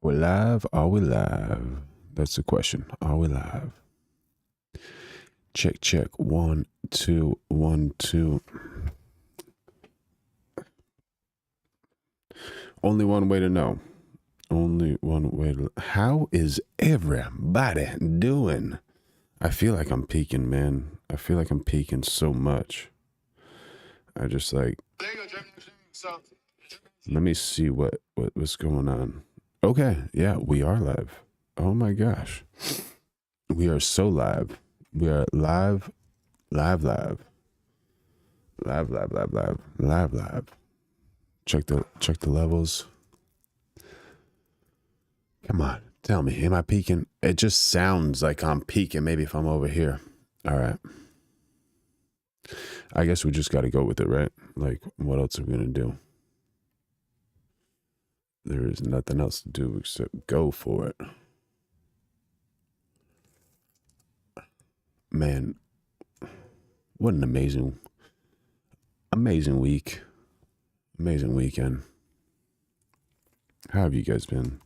we live? Are we live? That's the question. Are we live? Check, check. 1, 2, 1, 2. Only one way to know. Only one way to... How is everybody doing? I feel like I'm peaking, man. I feel like I'm peaking so much. I just like... Let me see what's going on. Okay, yeah, we are live. Oh my gosh. We are so live. We are live. Live. Check the levels. Come on, tell me, am I peaking? It just sounds like I'm peaking. Maybe if I'm over here. All right. I guess we just got to go with it, right? Like, what else are we gonna do? There is nothing else to do except go for it. Man, what an amazing week. Amazing weekend. How have you guys been?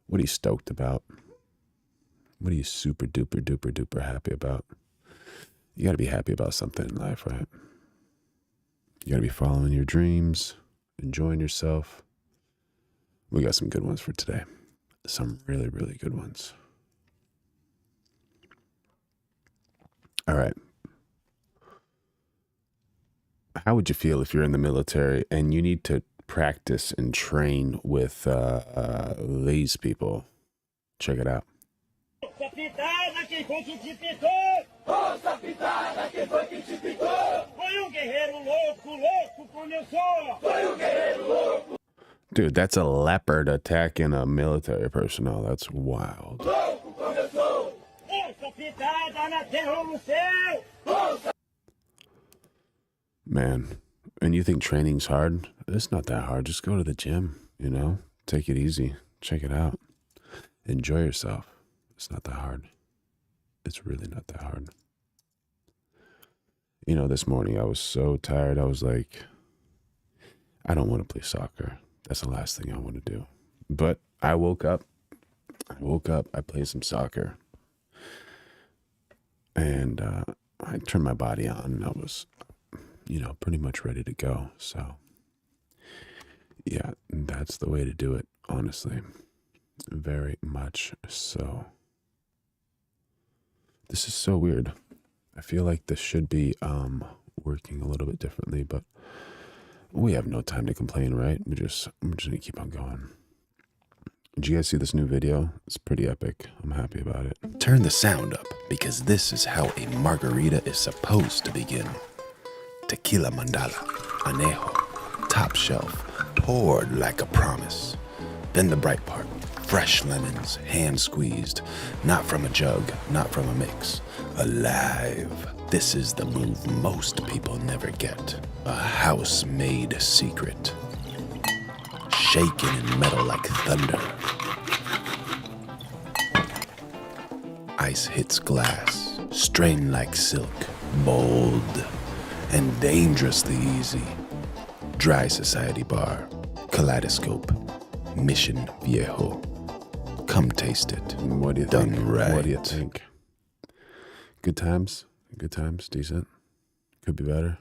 What are you stoked about? What are you super duper happy about? You got to be happy about something in life, right? You got to be following your dreams, enjoying yourself. We got some good ones for today. Some really good ones. All right. How would you feel if you're in the military and you need to practice and train with these people? Check it out. Dude, that's a leopard attacking a military personnel. That's wild. Man, and you think training's hard? It's not that hard. Just go to the gym, you know? Take it easy. Check it out. Enjoy yourself. It's not that hard. It's really not that hard. You know, this morning I was so tired. I was like, I don't want to play soccer. That's the last thing I want to do. But I woke up. I played some soccer. And I turned my body on and I was, you know, pretty much ready to go. So, yeah, that's the way to do it, honestly. Very much so. This is so weird. I feel like this should be working a little bit differently, but we have no time to complain, right? I'm just gonna keep on going. Did you guys see this new video? It's pretty epic. I'm happy about it. Turn the sound up because this is how a margarita is supposed to begin. Tequila mandala, anejo, top shelf, poured like a promise. Then the bright part, fresh lemons, hand squeezed, not from a jug, not from a mix, alive. This is the move most people never get. A house-made secret. Shaken in metal like thunder. Ice hits glass, strained like silk, bold, and dangerously easy. Dry society bar, kaleidoscope, mission viejo. Come taste it. What do you Done think? right. What do you think? Good times? Good times? Decent? Could be better?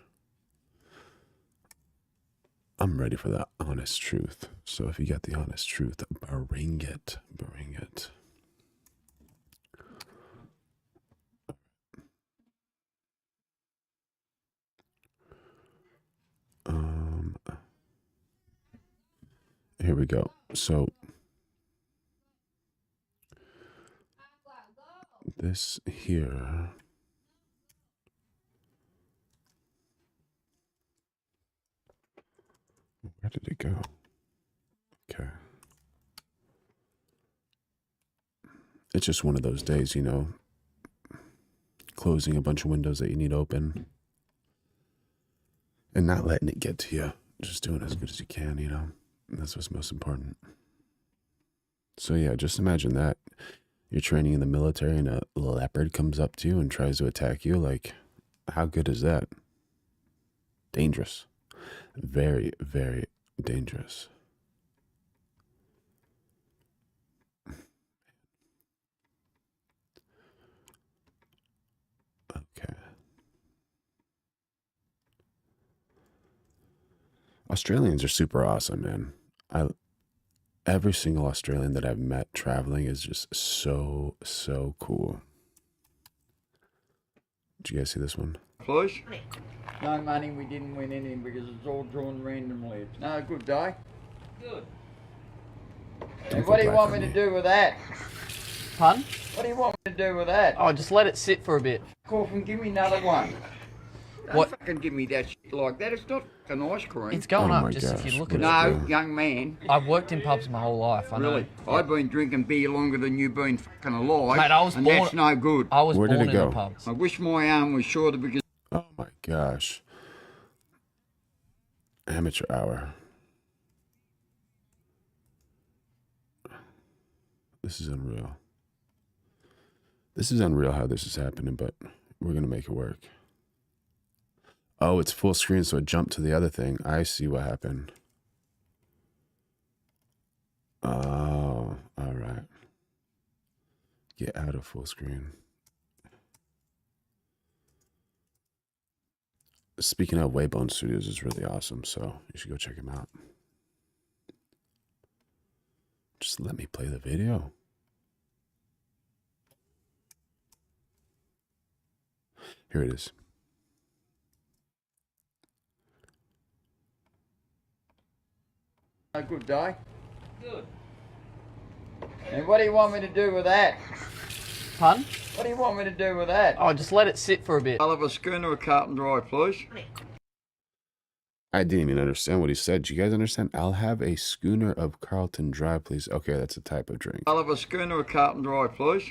I'm ready for the honest truth. So if you got the honest truth, bring it. Bring it. Here we go. So this here. Where did it go? Okay. It's just one of those days, you know, closing a bunch of windows that you need open and not letting it get to you. Just doing as good as you can, you know. That's what's most important. So yeah, just imagine that. You're training in the military and a leopard comes up to you and tries to attack you. Like, how good is that? Dangerous. Very dangerous. Australians are super awesome, man. Every single Australian that I've met traveling is just so cool. Did you guys see this one? Please? No money, we didn't win any because it's all drawn randomly. No, good day. Good. And what do you want me to do with that? Pardon? What do you want me to do with that? Oh, just let it sit for a bit. Cough and give me another one. What? Don't fucking give me that shit like that. It's not fucking ice cream. It's going Oh up my just gosh, if you look at what it. is No, young man. I've worked in pubs my whole life. I know. Really? I've been drinking beer longer than you've been fucking alive. Mate, I was and born- that's no good. I was Where did born it in go? the pubs. I wish my arm was shorter because... Oh my gosh. Amateur hour. This is unreal. This is unreal how this is happening, but we're going to make it work. Oh, it's full screen, so it jumped to the other thing. I see what happened. Oh, all right. Get out of full screen. Speaking of, Waybone Studios is really awesome, so you should go check him out. Just let me play the video. Here it is. A good day. Good. And what do you want me to do with that? Pardon? What do you want me to do with that? Oh, just let it sit for a bit. I'll have a schooner of carton dry, please. I didn't even understand what he said. Do you guys understand? I'll have a schooner of Carlton Dry, please. Okay, that's a type of drink. I'll have a schooner of carton dry, please.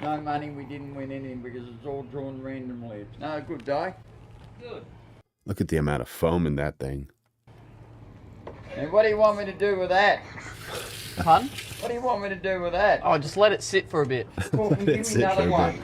No money, we didn't win any because it's all drawn randomly. No, good day. Good. Look at the amount of foam in that thing. And what do you want me to do with that? Pardon? What do you want me to do with that? Oh, just let it sit for a bit. Cough and give That's me it another for a one. bit.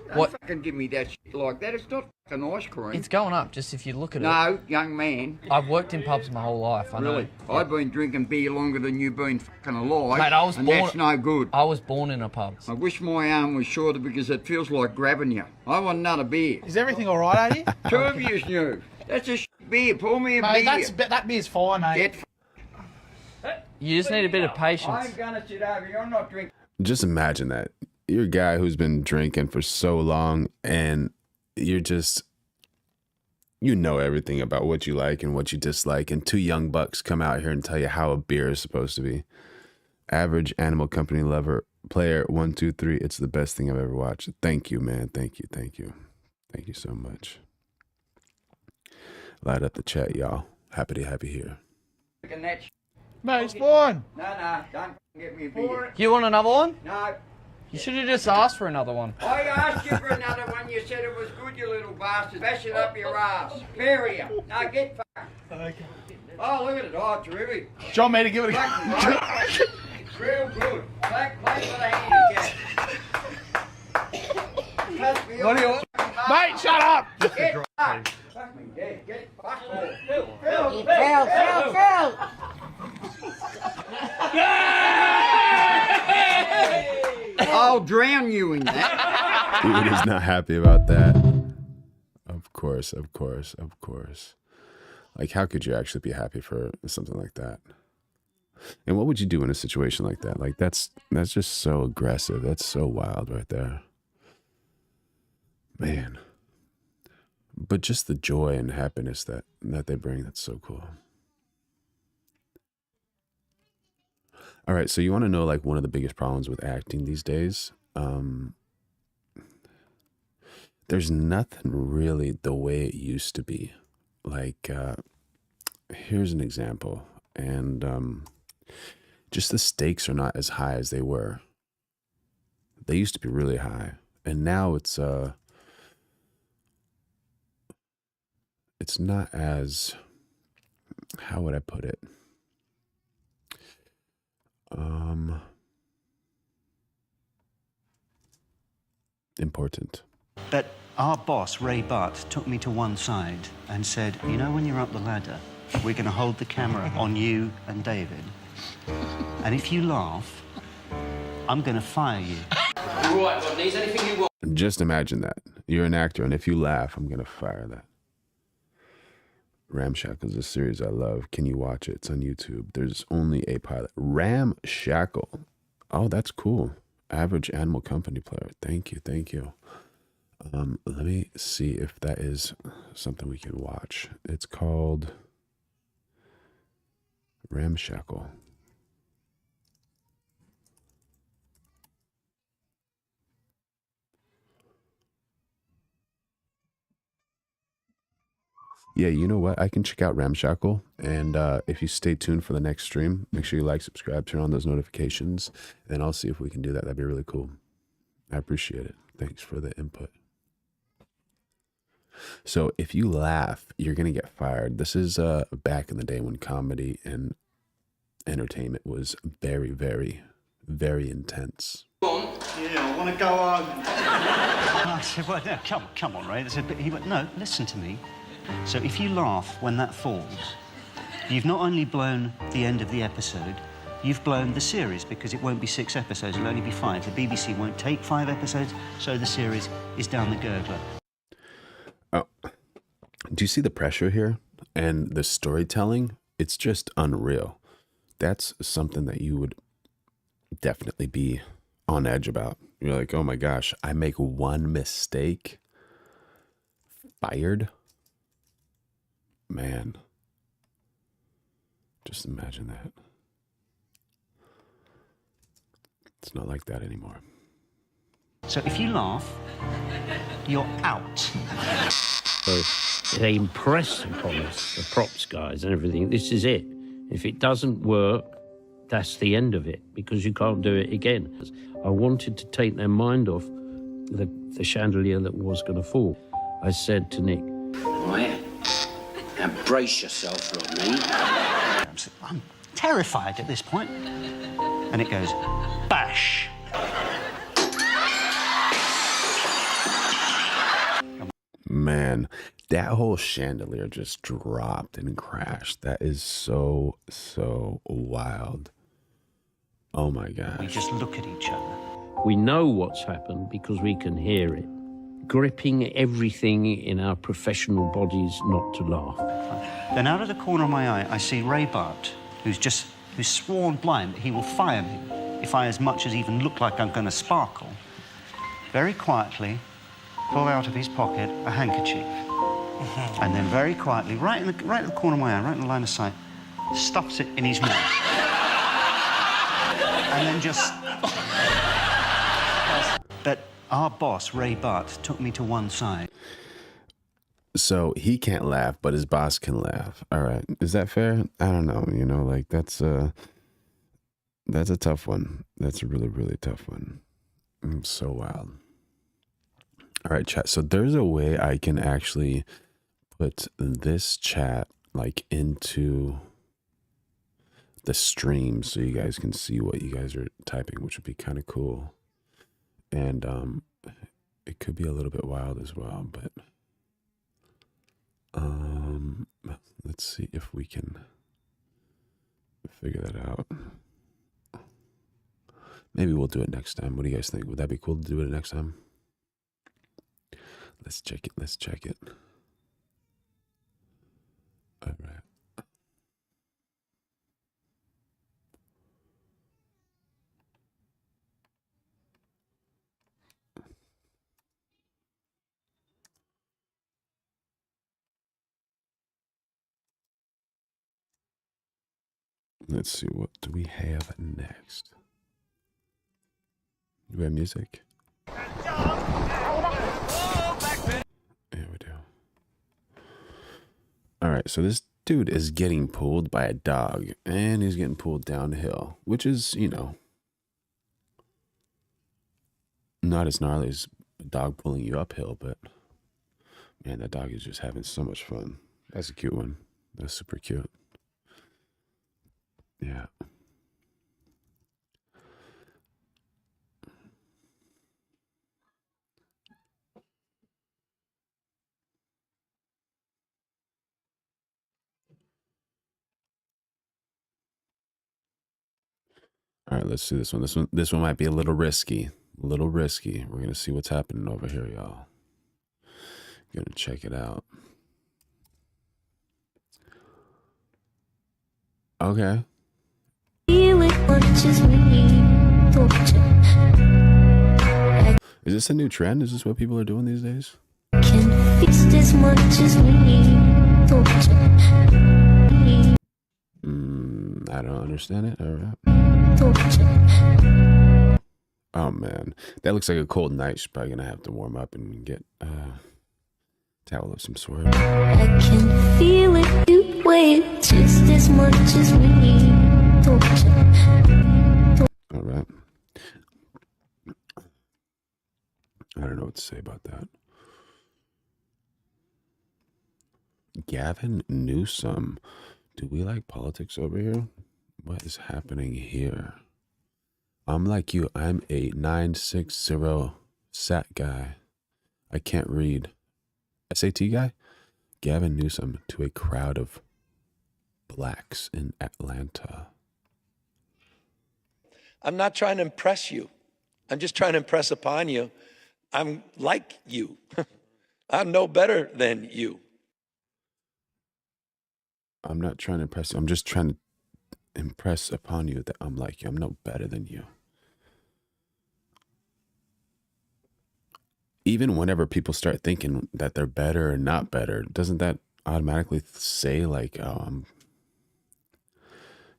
Don't What? fucking give me that shit like that. It's not fucking ice cream. It's going up just if you look at it. No, young man. I've worked in pubs my whole life. I know. Really? I've been drinking beer longer than you've been fucking alive. Mate, I was and born- that's no good. I was born in a pub. I wish my arm was shorter because it feels like grabbing you. I want another beer. Is everything all right, Adi? Two of yous new. That's a shit beer. Pour me a Mate, beer. that beer's fine, mate. Get You just need a bit of patience. I'm gonna sit over here. I'm not drinking. Just imagine that. You're a guy who's been drinking for so long and you're just, you know everything about what you like and what you dislike. And two young bucks come out here and tell you how a beer is supposed to be. Average Animal Company lover, player 1, 2, 3. It's the best thing I've ever watched. Thank you, man. Thank you. Thank you. Thank you so much. Light up the chat, y'all. Happy to have you here. Drinking that shit. Mate, it's fine. No, don't get me a beer. You want another one? No. You should have just asked for another one. I asked you for another one. You said it was good, you little bastard. Bash it up your ass. Bury you. Now get fucked. Okay. Oh, look at it. Oh, terrific. Do you want me to give it a Fucking go? right. Real good. Black play for the handicap. Touch me What do you on want? the fucking Mate, shut up! Get fucked. Fucking get fucked off. Phil. I'll drown you in that. Dude is not happy about that. Of course, of course, of course. Like, how could you actually be happy for something like that? And what would you do in a situation like that? Like, that's just so aggressive. That's so wild right there. Man. But just the joy and happiness that they bring, that's so cool. All right, so you want to know, like, one of the biggest problems with acting these days? There's nothing really the way it used to be. Like, here's an example. And just the stakes are not as high as they were. They used to be really high. And now it's not as, how would I put it? Important. But our boss, Ray Butt, took me to one side and said, you know, when you're up the ladder, we're going to hold the camera on you and David. And if you laugh, I'm going to fire you. Right, well, needs anything you want. Just imagine that. You're an actor, and if you laugh, I'm going to fire that. Ramshackle is a series I love. Can you watch it? It's on YouTube. There's only a pilot. Ramshackle. Oh, that's cool. Average Animal Company player. Thank you. Thank you. Let me see if that is something we can watch. It's called Ramshackle. Yeah, you know what? I can check out Ramshackle, and if you stay tuned for the next stream, make sure you like, subscribe, turn on those notifications, and I'll see if we can do that. That'd be really cool. I appreciate it. Thanks for the input. So if you laugh, you're going to get fired. This is back in the day when comedy and entertainment was very, very, very intense. Yeah, I want to go home. I said, well, no, come on, Ray. He went, no, listen to me. So if you laugh when that falls, you've not only blown the end of the episode, you've blown the series, because it won't be 6 episodes, it'll only be 5. The BBC won't take 5 episodes, so the series is down the gurgler. Oh, do you see the pressure here and the storytelling? It's just unreal. That's something that you would definitely be on edge about. You're like, oh my gosh, I make one mistake, fired. Man, just imagine that. It's not like that anymore. So if you laugh, you're out. So they impress upon us, the props guys and everything. This is it. If it doesn't work, that's the end of it, because you can't do it again. I wanted to take their mind off the chandelier that was going to fall. I said to Nick, Right. Now brace yourself, Rodney. I'm terrified at this point. And it goes, bash. Man, that whole chandelier just dropped and crashed. That is so, so wild. Oh my gosh. We just look at each other. we know what's happened because we can hear it. Gripping everything in our professional bodies not to laugh. Then out of the corner of my eye, I see Ray Bart, who's sworn blind that he will fire me if I as much as even look like I'm going to sparkle. Very quietly pull out of his pocket a handkerchief. And then very quietly, right in the corner of my eye, right in the line of sight, stuffs it in his mouth. And then just... But our boss, Ray Bart, took me to one side. So he can't laugh, but his boss can laugh. All right. Is that fair? I don't know. You know, like that's a tough one. That's a really, really tough one. So wild. All right, chat. So there's a way I can actually put this chat like into the stream so you guys can see what you guys are typing, which would be kind of cool. And it could be a little bit wild as well, but let's see if we can figure that out. Maybe we'll do it next time. What do you guys think? Would that be cool to do it next time? Let's check it. Let's check it. All right. Let's see, what do we have next? Do we have music? Yeah, we do. All right, so this dude is getting pulled by a dog, and he's getting pulled downhill, which is, you know, not as gnarly as a dog pulling you uphill, but man, that dog is just having so much fun. That's a cute one. That's super cute. Yeah. All right, let's see this one. This one might be a little risky. A little risky. We're gonna see what's happening over here, y'all. Gonna check it out. Okay. Is this a new trend? Is this what people are doing these days? I don't understand it. All right. Oh man, that looks like a cold night. She's probably gonna have to warm up and get towel of some sort. I can feel it, you weigh just as much as me. All right. I don't know what to say about that. Gavin Newsom. Do we like politics over here? What is happening here? I'm like you. I'm a 960 SAT guy. I can't read. SAT guy? Gavin Newsom to a crowd of blacks in Atlanta. I'm not trying to impress you. I'm just trying to impress upon you. I'm like you. I'm no better than you. I'm not trying to impress you. I'm just trying to impress upon you that I'm like you. I'm no better than you. Even whenever people start thinking that they're better or not better, doesn't that automatically say like, oh, I'm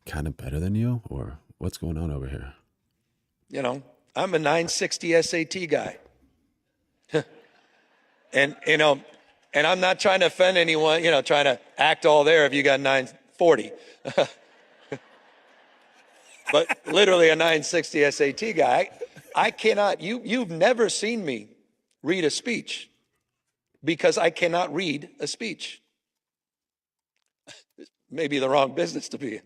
kind of better than you? Or what's going on over here? You know, I'm a 960 SAT guy. And, you know, and I'm not trying to offend anyone, you know, trying to act all there if you got 940. But literally a 960 SAT guy. I cannot, you've never seen me read a speech because I cannot read a speech. Maybe the wrong business to be in.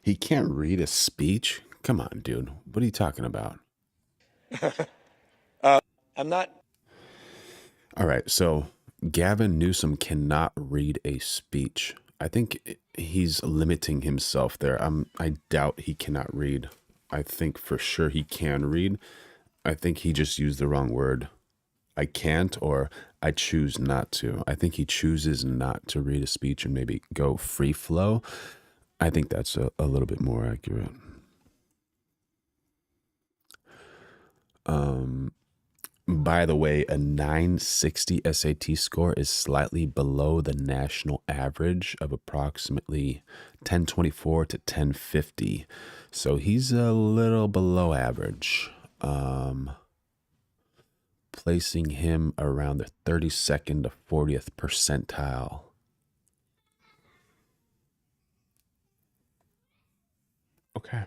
He can't read a speech? Come on, dude. What are you talking about? I'm not. All right, so Gavin Newsom cannot read a speech. I think he's limiting himself there. I doubt he cannot read. I think for sure he can read. I think he just used the wrong word. I can't, or I choose not to. I think he chooses not to read a speech and maybe go free flow. I think that's a little bit more accurate. By the way, a 960 SAT score is slightly below the national average of approximately 1024 to 1050. So he's a little below average, placing him around the 32nd to 40th percentile. Okay.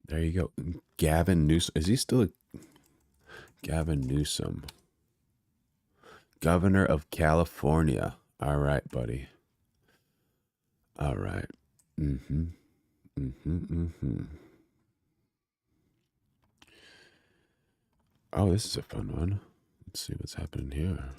There you go. Gavin Newsom. Is he still a Gavin Newsom, governor of California? All right, buddy. All right. Oh, this is a fun one. Let's see what's happening here.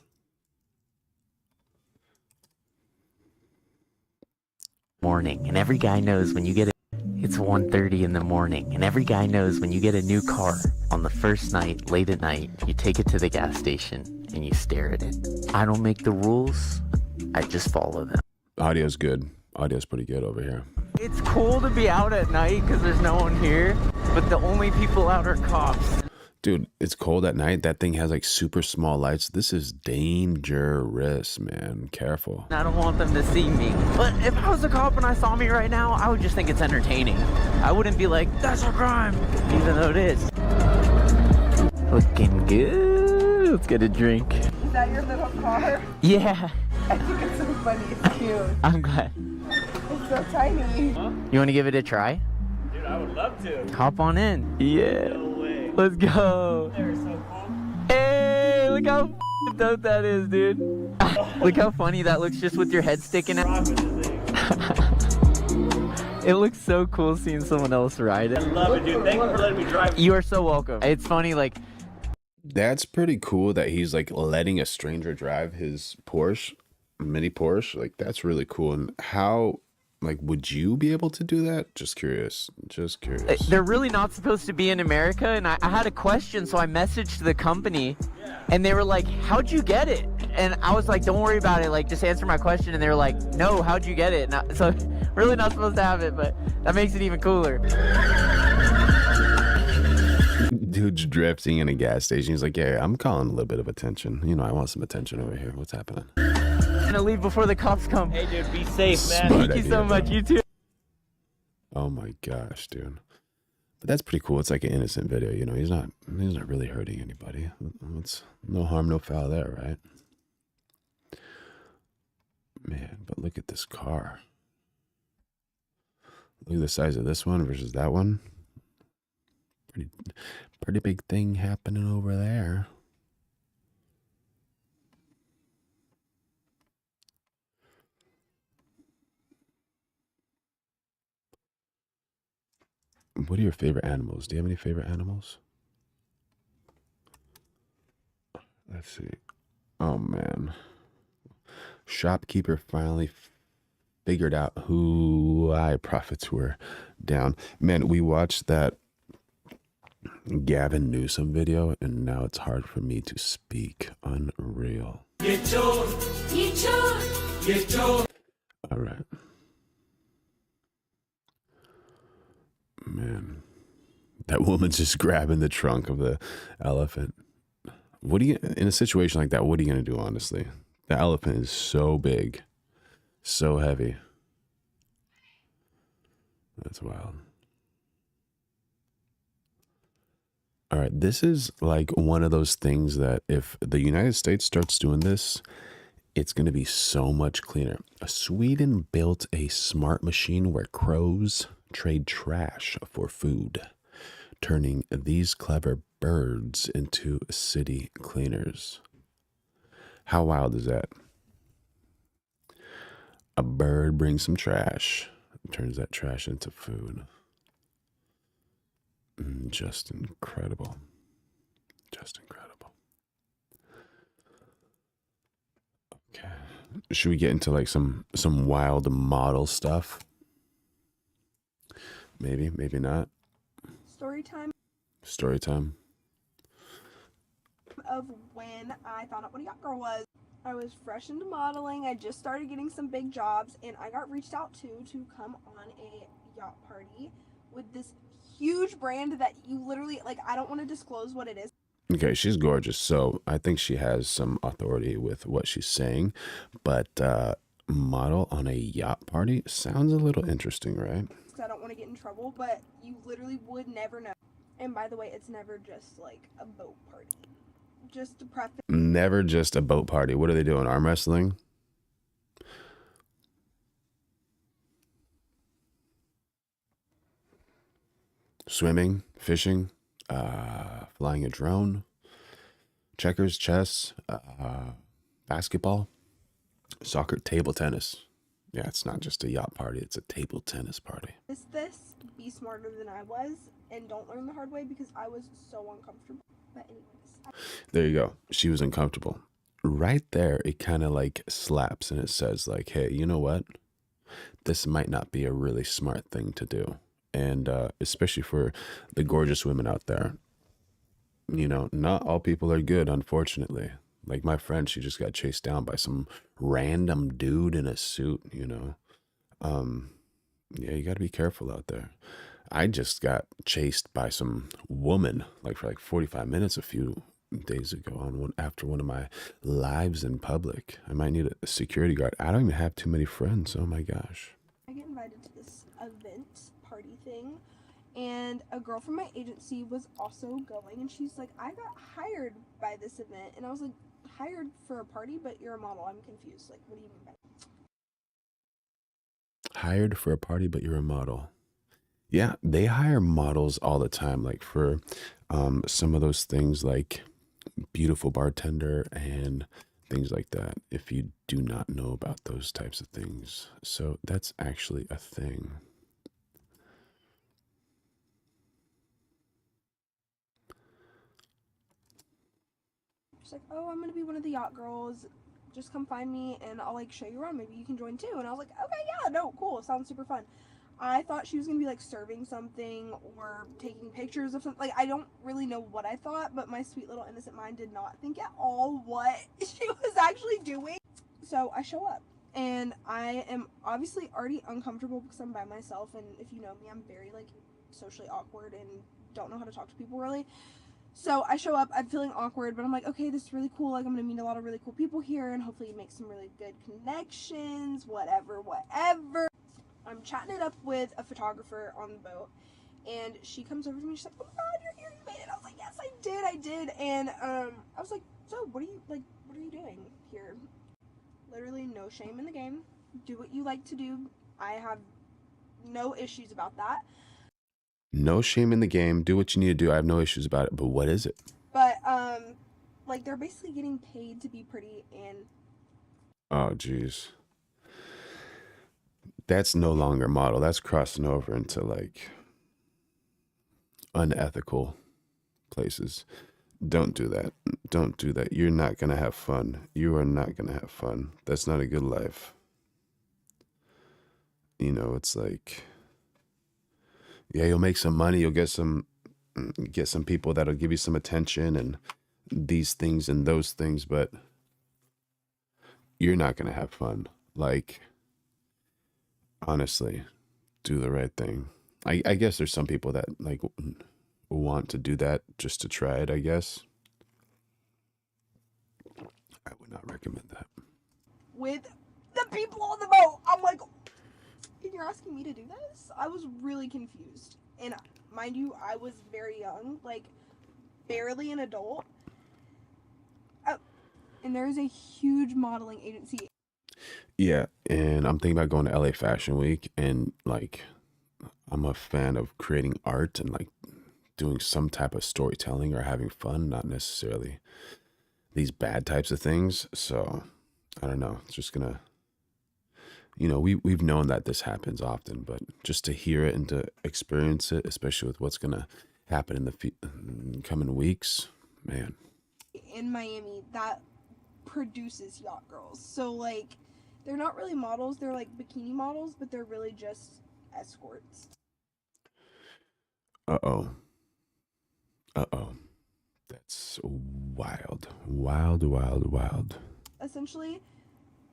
Morning, and every guy knows when you get it's 1:30 in the morning, and every guy knows when you get a new car on the first night, late at night, you take it to the gas station and you stare at it. I don't make the rules, I just follow them. Audio's good. Audio's pretty good over here. It's cool to be out at night because there's no one here, but the only people out are cops. Dude, it's cold at night. That thing has like super small lights. This is dangerous, man. Careful. I don't want them to see me. But if I was a cop and I saw me right now, I would just think it's entertaining. I wouldn't be like, that's a crime, even though it is. Looking good. Let's get a drink. Is that your little car? Yeah. I think it's so funny. It's cute. I'm glad. It's so tiny. Huh? You want to give it a try? Dude, I would love to. Hop on in. Yeah. No way. Let's go. They're so cool. Hey, look how dope that is, dude. Look how funny that looks just with your head sticking out. It looks so cool seeing someone else ride it. I love it, dude. Thank you for letting me drive. You are so welcome. It's funny, like... That's pretty cool that he's like letting a stranger drive his Porsche, mini Porsche. Like, that's really cool. And how... like, would you be able to do that? Just curious. Just curious. They're really not supposed to be in America, and I had a question, so I messaged the company, and they were like, how'd you get it? and I was like, don't worry about it, like, just answer my question. And they were like, no, how'd you get it? So really not supposed to have it, but that makes it even cooler. Dude's drifting in a gas station. He's like, yeah, I'm calling a little bit of attention. You know, I want some attention over here. What's happening? I'm gonna leave before the cops come. Hey, dude, be safe, man. Smart Thank you so idea, much. bro. You too. Oh my gosh, dude. But that's pretty cool. It's like an innocent video, you know. He's not really hurting anybody. It's no harm, no foul there, right? Man, but look at this car. Look at the size of this one versus that one. Pretty big thing happening over there. What are your favorite animals? Do you have any favorite animals? Let's see. Oh, man. Shopkeeper finally figured out who profits were down. Man, we watched that Gavin Newsom video, and now it's hard for me to speak. Unreal. All right. Man, that woman's just grabbing the trunk of the elephant. What do you, in a situation like that, what are you going to do, honestly? The elephant is so big, so heavy. That's wild. All right, this is like one of those things that if the United States starts doing this, it's going to be so much cleaner. Sweden built a smart machine where crows trade trash for food, turning these clever birds into city cleaners. How wild is that? A bird brings some trash, turns that trash into food. Just incredible. Just incredible. Okay. Should we get into like some wild model stuff? Maybe, maybe not. Story time. Story time. Of when I found out what a yacht girl was. I was fresh into modeling. I just started getting some big jobs, and I got reached out to come on a yacht party with this huge brand that you literally, like, I don't want to disclose what it is. Okay, she's gorgeous, so I think she has some authority with what she's saying, but model on a yacht party sounds a little interesting, right? I don't want to get in trouble, but you literally would never know. And by the way, it's never just like a boat party. Just to preface. Never just a boat party. What are they doing? Arm wrestling? Swimming, fishing, flying a drone, checkers, chess, basketball, soccer, table tennis. Yeah, it's not just a yacht party, it's a table tennis party. This, be smarter than I was, and don't learn the hard way because I was so uncomfortable. But anyways. There you go. She was uncomfortable. Right there, it kind of like slaps and it says like, hey, you know what? This might not be a really smart thing to do. And especially for the gorgeous women out there. You know, not all people are good, unfortunately. Like my friend, she just got chased down by some random dude in a suit, you know. Yeah, you got to be careful out there. I just got chased by some woman like for like 45 minutes a few days ago after one of my lives in public. I might need a security guard. I don't even have too many friends. Oh my gosh. I get invited to this event party thing, and a girl from my agency was also going, and she's like, I got hired by this event. And I was like, hired for a party, but you're a model. I'm confused. Like, what do you mean by that? Hired for a party, but you're a model. Yeah, they hire models all the time, like for some of those things like beautiful bartender and things like that, if you do not know about those types of things. So that's actually a thing. She's like, oh, I'm going to be one of the yacht girls. Just come find me and I'll like show you around. Maybe you can join too. And I was like, okay, yeah, no, cool. Sounds super fun. I thought she was gonna be like serving something or taking pictures of something. Like, I don't really know what I thought, but my sweet little innocent mind did not think at all what she was actually doing. So I show up, and I am obviously already uncomfortable because I'm by myself, and if you know me, I'm very like socially awkward and don't know how to talk to people really. So I show up, I'm feeling awkward, but I'm like, okay, this is really cool. Like, I'm gonna meet a lot of really cool people here and hopefully make some really good connections, whatever. I'm chatting it up with a photographer on the boat, and she comes over to me. She's like, "Oh my God, you're here! You made it!" I was like, "Yes, I did." And I was like, "So, what are you doing here?" Literally, no shame in the game. Do what you like to do. I have no issues about that. No shame in the game. Do what you need to do. I have no issues about it. But what is it? But like, they're basically getting paid to be pretty, and Oh, geez. That's no longer model. That's crossing over into like unethical places. Don't do that. Don't do that. You're not going to have fun. You are not going to have fun. That's not a good life. You know, it's like, yeah, you'll make some money. You'll get some people that'll give you some attention and these things and those things, but you're not going to have fun. Like, honestly, do the right thing. I guess there's some people that like want to do that just to try it, I guess. I would not recommend that. with the people on the boat, I'm like, and you're asking me to do this? I was really confused. And mind you, I was very young, like barely an adult. And there's a huge modeling agency. Yeah, and I'm thinking about going to LA Fashion Week, and like I'm a fan of creating art and like doing some type of storytelling or having fun, not necessarily these bad types of things. So I don't know. It's just gonna, you know, we've known that this happens often, but just to hear it and to experience it, especially with what's gonna happen in the coming weeks, man. In Miami that produces yacht girls. So like, they're not really models, they're like bikini models, but they're really just escorts. Uh-oh. That's wild. Wild. Essentially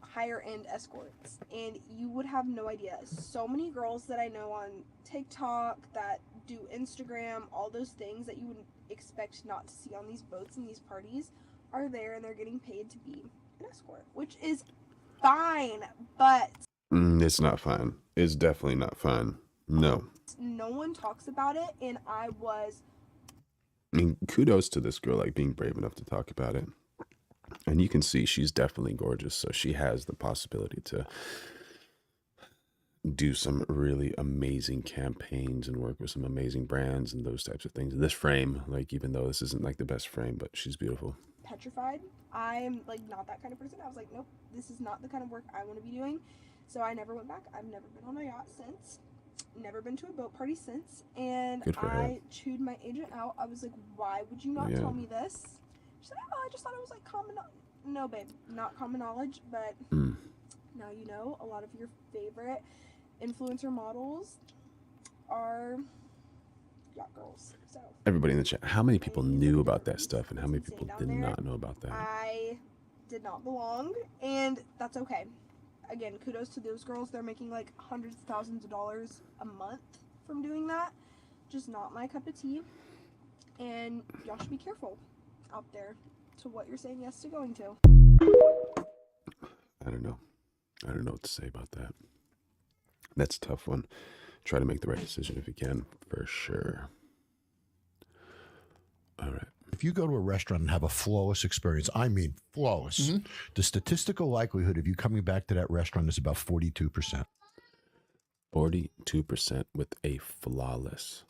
higher end escorts, and you would have no idea. So many girls that I know on TikTok that do Instagram, all those things that you would expect not to see on these boats and these parties are there, and they're getting paid to be an escort, which is fine, but It's not fine. It's definitely not fine. No. no one talks about it, and I mean, kudos to this girl, like being brave enough to talk about it. And you can see she's definitely gorgeous, so she has the possibility to do some really amazing campaigns and work with some amazing brands and those types of things. This frame, like, even though this isn't like the best frame, but she's beautiful. petrified. I am like not that kind of person. I was like, nope, this is not the kind of work I want to be doing. So I never went back. I've never been on a yacht since. Never been to a boat party since. And I chewed my agent out. I was like, why would you not tell me this? She said, oh, I just thought it was like common knowledge. No, babe, not common knowledge, but now you know a lot of your favorite influencer models are yacht girls. So Everybody in the chat, how many people knew about that stuff and how many people did not know about that? I did not belong, and that's okay. Again, kudos to those girls. They're making like hundreds of thousands of dollars a month from doing that. Just not my cup of tea. And y'all should be careful out there to what you're saying yes to going to. I don't know what to say about that. That's a tough one. Try to make the right decision if you can, for sure. All right. If you go to a restaurant and have a flawless experience, I mean flawless, the statistical likelihood of you coming back to that restaurant is about 42%. 42% with a flawless.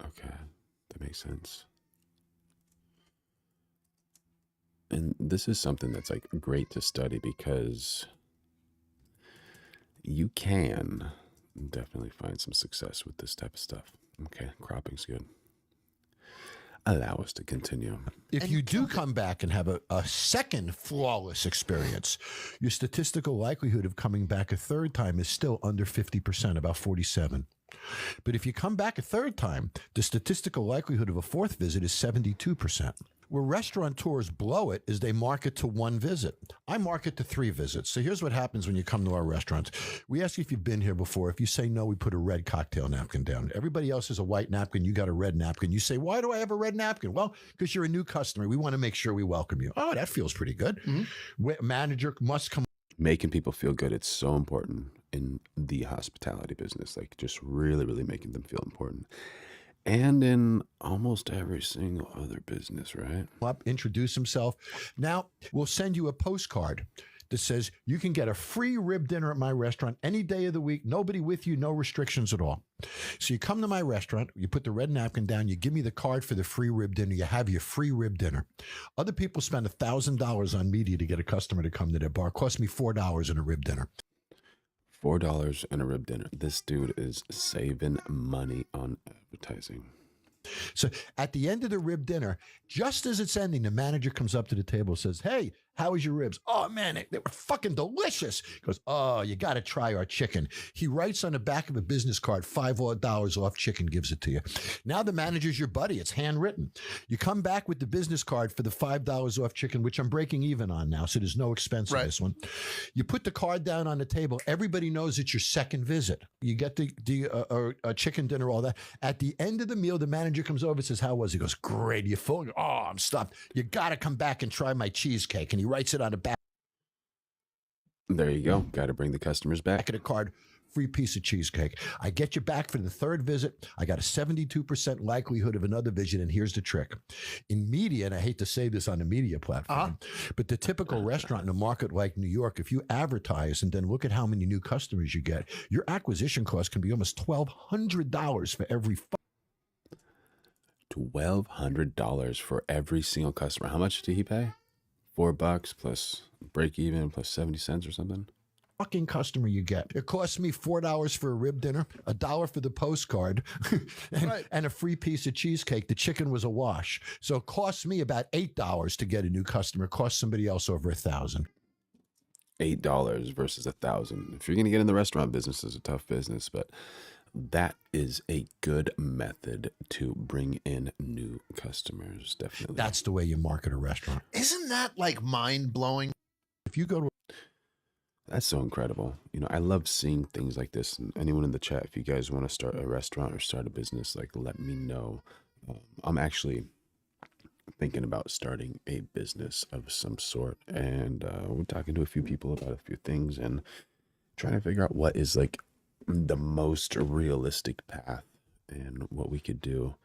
Okay, that makes sense. And this is something that's like great to study because you can definitely find some success with this type of stuff. Okay, cropping's good. allow us to continue. If you do come back and have a second flawless experience, your statistical likelihood of coming back a third time is still under 50%, about 47. But if you come back a third time, the statistical likelihood of a fourth visit is 72%. Where restaurateurs blow it is they market to one visit. I market to 3 visits. So here's what happens when you come to our restaurants. We ask you if you've been here before. If you say no, we put a red cocktail napkin down. Everybody else has a white napkin. You got a red napkin. You say, why do I have a red napkin? Well, because you're a new customer. We want to make sure we welcome you. Oh, that feels pretty good. Manager must come. Making people feel good. It's so important in the hospitality business. Like just really, really making them feel important. And in almost every single other business, right? Up, introduce himself. Now, we'll send you a postcard that says you can get a free rib dinner at my restaurant any day of the week. Nobody with you, no restrictions at all. So you come to my restaurant, you put the red napkin down, you give me the card for the free rib dinner, you have your free rib dinner. Other people spend $1,000 on media to get a customer to come to their bar. It costs me $4 in a rib dinner. $4 and a rib dinner. This dude is saving money on advertising. So at the end of the rib dinner, just as it's ending, the manager comes up to the table and says, hey, how was your ribs? Oh, man, they were fucking delicious. He goes, oh, you got to try our chicken. He writes on the back of a business card, $5 off chicken, gives it to you. Now the manager's your buddy. It's handwritten. You come back with the business card for the $5 off chicken, which I'm breaking even on now, so there's no expense on this one. You put the card down on the table. Everybody knows it's your second visit. You get the chicken dinner, all that. At the end of the meal, the manager comes over and says, how was it? He goes, great. You full? Oh, I'm stuffed. You got to come back and try my cheesecake. And he writes it on the back. There you go. Got to bring the customers back. Back of the card, free piece of cheesecake. I get you back for the third visit. I got a 72% likelihood of another visit, and here's the trick. In media, and I hate to say this on the media platform, but the typical restaurant in a market like New York, if you advertise and then look at how many new customers you get, your acquisition cost can be almost $1,200 for every $1,200 for every single customer. How much did he pay? $4 plus break even plus 70 cents or something. Fucking customer you get. It cost me $4 for a rib dinner, $1 for the postcard, and a free piece of cheesecake. The chicken was a wash. So it cost me about $8 to get a new customer. It cost somebody else over $1,000. $8 versus $1,000. If you're going to get in the restaurant business, it's a tough business, but that is a good method to bring in new customers. Definitely. That's the way you market a restaurant. Isn't that like mind blowing? If you go to That's so incredible. You know, I love seeing things like this. And anyone in the chat, if you guys want to start a restaurant or start a business, like let me know. I'm actually thinking about starting a business of some sort, and we're talking to a few people about a few things and trying to figure out what is like the most realistic path and what we could do.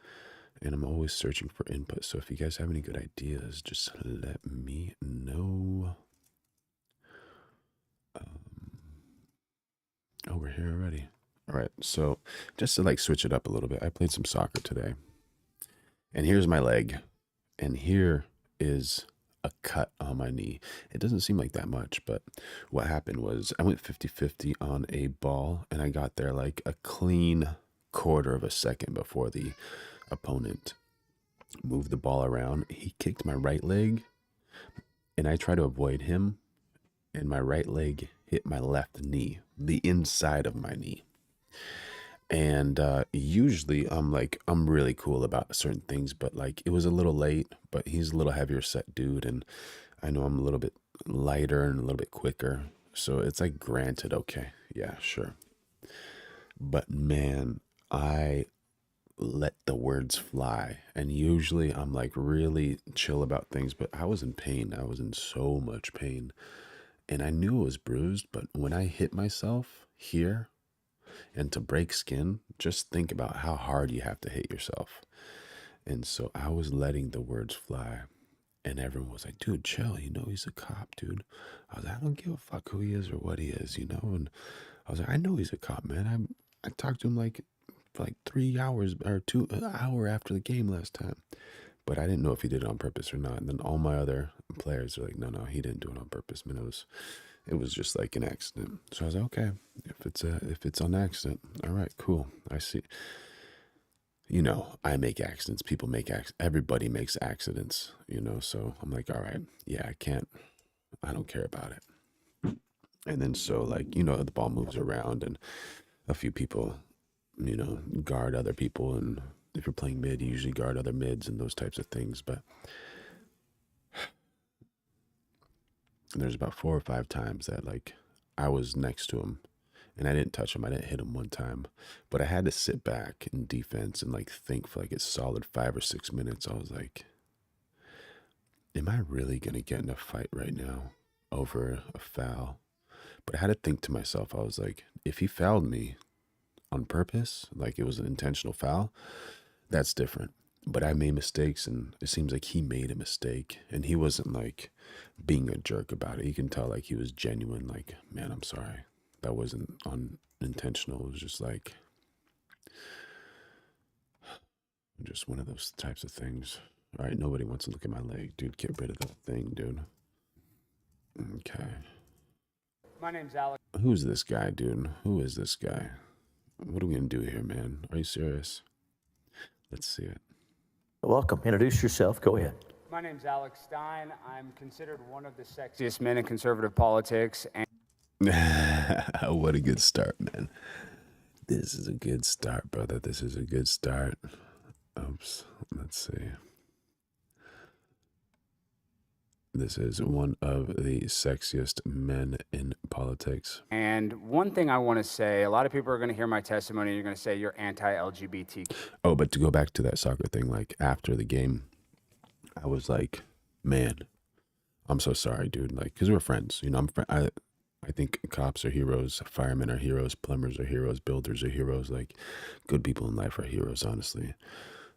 And I'm always searching for input. So if you guys have any good ideas, just let me know. Oh, we're here already. All right. So just to like switch it up a little bit, I played some soccer today. And here's my leg. And here is a cut on my knee. It doesn't seem like that much, but what happened was I went 50-50 on a ball, and I got there like a clean quarter of a second before the opponent moved the ball around. He kicked my right leg, and I tried to avoid him, and my right leg hit my left knee, the inside of my knee. And usually I'm really cool about certain things, but like it was a little late, but he's a little heavier set dude, and I know I'm a little bit lighter and a little bit quicker. So it's like, granted, okay, yeah, sure. But man, I let the words fly. And usually I'm like really chill about things, but I was in pain. I was in so much pain. And I knew it was bruised, but when I hit myself here, and to break skin, just think about how hard you have to hit yourself. And so I was letting the words fly, and everyone was like, dude, chill, you know, he's a cop, dude. I was like, I don't give a fuck who he is or what he is, you know? And I was like, I know he's a cop, man. I talked to him like for like 3 hours or an hour after the game last time. But I didn't know if he did it on purpose or not. And then all my other players are like, no, he didn't do it on purpose, man. It was just like an accident. So I was like, okay, if it's an accident, all right, cool. I see. you know, I make accidents, people make accidents, everybody makes accidents, you know, so I'm like, all right, yeah, I don't care about it. And then so like, you know, the ball moves around and a few people, you know, guard other people, and if you're playing mid, you usually guard other mids and those types of things. But there's about 4 or 5 times that like I was next to him and I didn't touch him. I didn't hit him one time, but I had to sit back in defense and like think for like a solid 5 or 6 minutes. I was like, am I really going to get in a fight right now over a foul? But I had to think to myself, I was like, if he fouled me on purpose, like it was an intentional foul, that's different. But I made mistakes, and it seems like he made a mistake, and he wasn't like being a jerk about it. You can tell like he was genuine, like, man, I'm sorry. That wasn't unintentional. It was just like, just one of those types of things. All right, nobody wants to look at my leg. Dude, get rid of that thing, dude. Okay. My name's Alex. Who's this guy, dude? Who is this guy? What are we gonna do here, man? Are you serious? Let's see it. Welcome. Introduce yourself. Go ahead. My name's Alex Stein. I'm considered one of the sexiest men in conservative politics. And what a good start, man. This is a good start, brother. This is a good start. Oops. Let's see. This is one of the sexiest men in politics. And one thing I want to say, a lot of people are going to hear my testimony and you're going to say you're anti-LGBT. Oh, but to go back to that soccer thing, like after the game, I was like, man, I'm so sorry, dude. Like, because we're friends. You know, I think cops are heroes, firemen are heroes, plumbers are heroes, builders are heroes. Like, good people in life are heroes, honestly.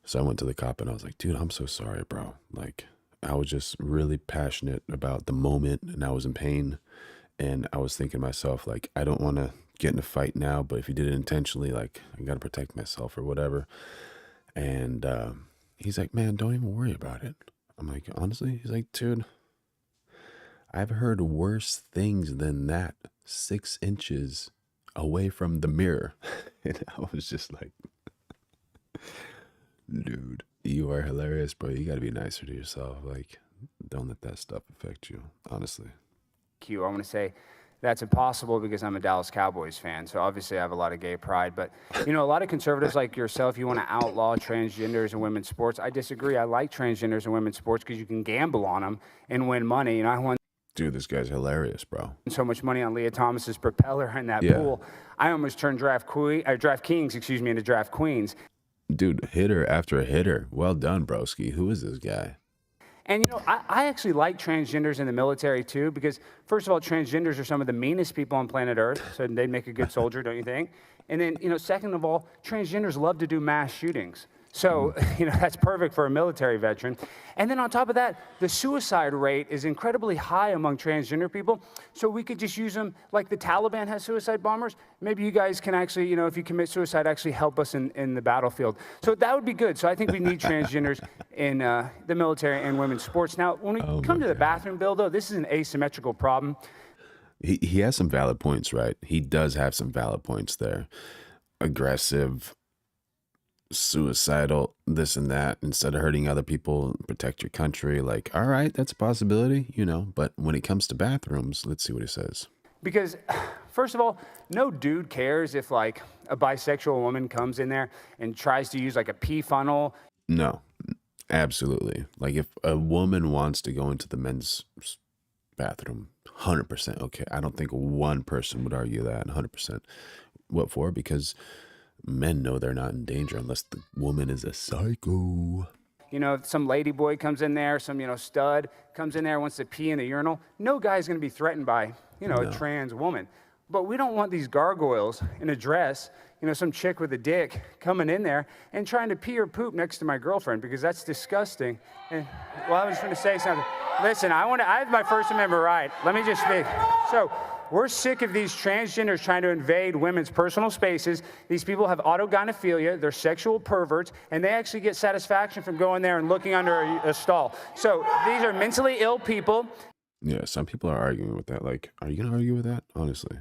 So I went to the cop and I was like, dude, I'm so sorry, bro. Like, I was just really passionate about the moment and I was in pain. And I was thinking to myself, like, I don't want to get in a fight now, but if you did it intentionally, like, I got to protect myself or whatever. And he's like, man, don't even worry about it. I'm like, honestly? He's like, dude, I've heard worse things than that 6 inches away from the mirror. And I was just like, dude, you are hilarious, bro. You got to be nicer to yourself. Like, don't let that stuff affect you, honestly. I want to say that's impossible because I'm a Dallas Cowboys fan. So obviously I have a lot of gay pride. But, you know, a lot of conservatives like yourself, you want to outlaw transgenders in women's sports. I disagree. I like transgenders in women's sports because you can gamble on them and win money. You know, I won. Dude, this guy's hilarious, bro. So much money on Leah Thomas's propeller in that pool. I almost turned draft kings, into draft queens. Dude, hitter after a hitter. Well done, broski. Who is this guy? And, you know, I actually like transgenders in the military, too, because, first of all, transgenders are some of the meanest people on planet Earth, so they'd make a good soldier, don't you think? And then, you know, second of all, transgenders love to do mass shootings. So, you know, that's perfect for a military veteran. And then on top of that, the suicide rate is incredibly high among transgender people. So we could just use them like the Taliban has suicide bombers. Maybe you guys can actually, you know, if you commit suicide, actually help us in the battlefield. So that would be good. So I think we need transgenders in the military and women's sports. Now, when we come to the bathroom bill, though, this is an asymmetrical problem. He has some valid points, right? He does have some valid points there. Aggressive, suicidal, this and that, instead of hurting other people, protect your country. Like, all right, that's a possibility, you know, but when it comes to bathrooms, let's see what he says. Because, first of all, no dude cares if, like, a bisexual woman comes in there and tries to use, like, a pee funnel. No, absolutely. Like, if a woman wants to go into the men's bathroom, 100%, okay. I don't think one person would argue that, 100%. What for? Because men know they're not in danger unless the woman is a psycho. You know, if some lady boy comes in there, some, you know, stud comes in there, wants to pee in the urinal, no guy's going to be threatened by, you know, a trans woman. But we don't want these gargoyles in a dress, you know, some chick with a dick coming in there and trying to pee or poop next to my girlfriend, because that's disgusting. And, well, I was going to say something. Listen, I have my First Amendment right. Let me just speak. So, we're sick of these transgenders trying to invade women's personal spaces. These people have autogynephilia, they're sexual perverts, and they actually get satisfaction from going there and looking under a stall. So these are mentally ill people. Yeah, some people are arguing with that. Like, are you going to argue with that? Honestly,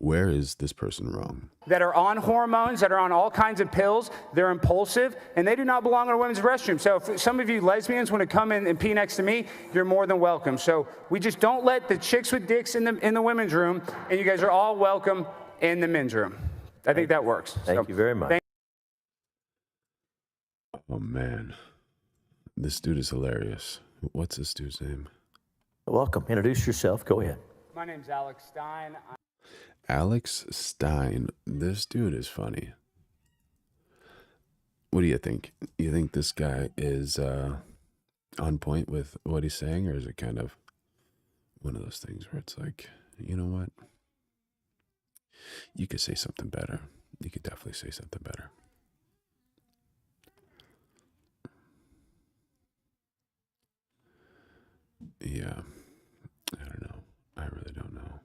Where is this person wrong? That are on hormones, that are on all kinds of pills, they're impulsive, and they do not belong in a women's restroom. So if some of you lesbians want to come in and pee next to me, you're more than welcome. So we just don't let the chicks with dicks in the women's room, and you guys are all welcome in the men's room. I think that works. Thank you very much. Oh, man. This dude is hilarious. What's this dude's name? Welcome. Introduce yourself. Go ahead. My name's Alex Stein. Alex Stein. This dude is funny. What do you think? You think this guy is on point with what he's saying, or is it kind of one of those things where it's like, you know what? You could say something better. You could definitely say something better. Yeah. I don't know. I really don't know.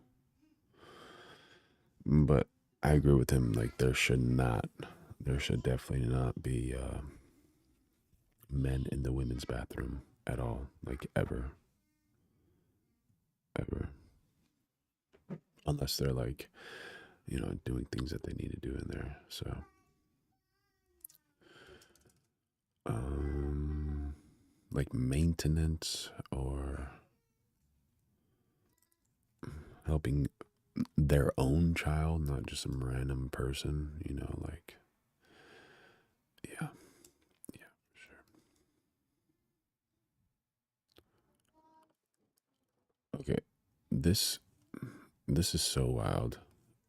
But I agree with him. Like, there should definitely not be men in the women's bathroom at all. Like, ever. Unless they're like, you know, doing things that they need to do in there. So, like maintenance or helping their own child, not just some random person, you know, like, yeah, sure. Okay, this is so wild.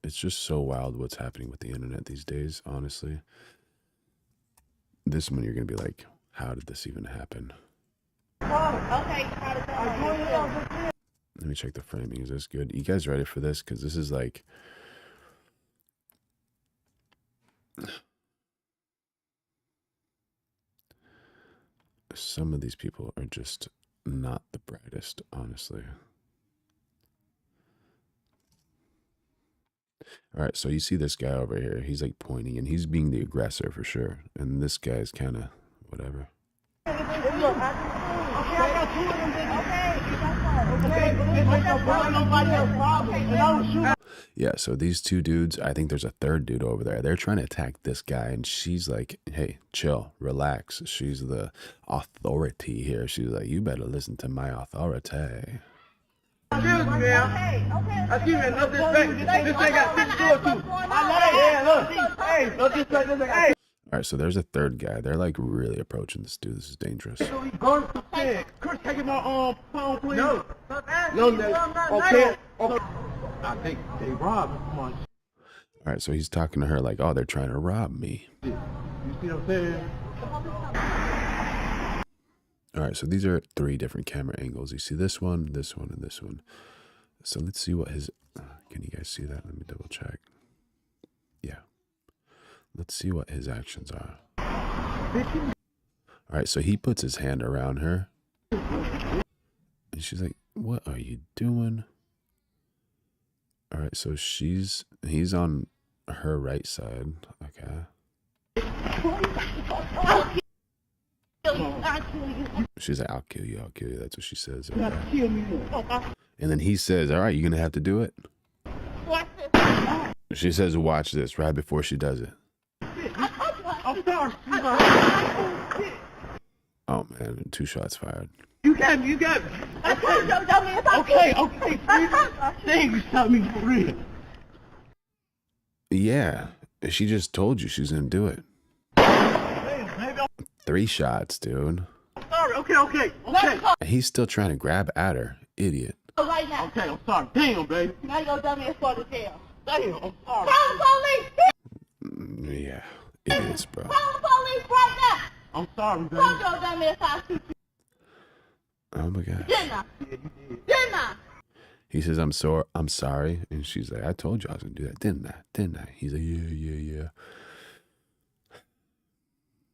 It's just so wild what's happening with the internet these days, honestly. This one you're going to be like, how did this even happen? Oh, okay. How did that Let me check the framing. Is this good? You guys ready for this? Because this is like... Some of these people are just not the brightest, honestly. All right, so you see this guy over here. He's like pointing, and he's being the aggressor for sure. And this guy's kind of whatever. Yeah, so these two dudes, I think there's a third dude over there. They're trying to attack this guy, and she's like, hey, chill, relax. She's the authority here. She's like, you better listen to my authority. Excuse me, man. Excuse me, no disrespect. This ain't got shit to do with you. Hey, look. Hey, no disrespect. This ain't. Hey. All right, so there's a third guy. They're like really approaching this dude. This is dangerous. Go to the Chris, taking my phone, please. No, okay. I think they robbed someone. All right, so he's talking to her like, oh, they're trying to rob me. You see what I'm saying? All right, so these are 3 different camera angles. You see this one, and this one. So let's see what his... can you guys see that? Let me double check. Yeah. Let's see what his actions are. All right, so he puts his hand around her. And she's like, what are you doing? All right, so he's on her right side. Okay. She's like, I'll kill you. That's what she says. Okay. And then he says, all right, you're going to have to do it. She says, watch this, right before she does it. Oh, man, 2 shots fired. You got me. Okay, thank you, tell me for real. Yeah, she just told you she's going to do it. 3 shots, dude. Sorry, okay. And he's still trying to grab at her. Idiot. Right now. Okay, I'm sorry. Damn, baby. Now you go dumb me for the jail. Damn, I'm sorry. Call the police. Yeah, idiots, bro. Call the police right now. I'm sorry, baby. Don't go dumb me if I shoot you. Oh my gosh. Didn't I? He says, I'm sorry. And she's like, I told you I was going to do that, didn't I? He's like, yeah.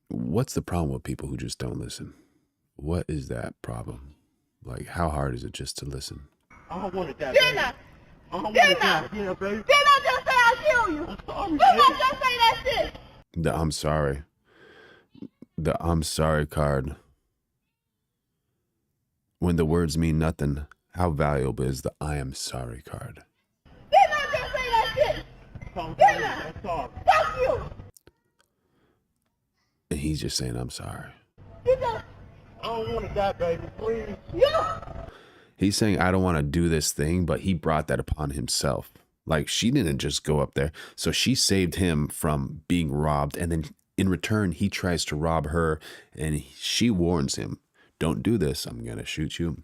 What's the problem with people who just don't listen? What is that problem? Like, how hard is it just to listen? I don't want it that bad. Didn't I? Yeah, baby. Didn't I just say I'll kill you? Didn't I just say that shit? The I'm sorry. The I'm sorry card. When the words mean nothing, how valuable is the I am sorry card? Didn't I just say that this. Get out. Fuck you. And he's just saying, I'm sorry. You just. I don't want to die, baby. Please. You. He's saying, I don't want to do this thing, but he brought that upon himself. Like, she didn't just go up there. So she saved him from being robbed. And then in return, he tries to rob her. And she warns him, don't do this. I'm going to shoot you.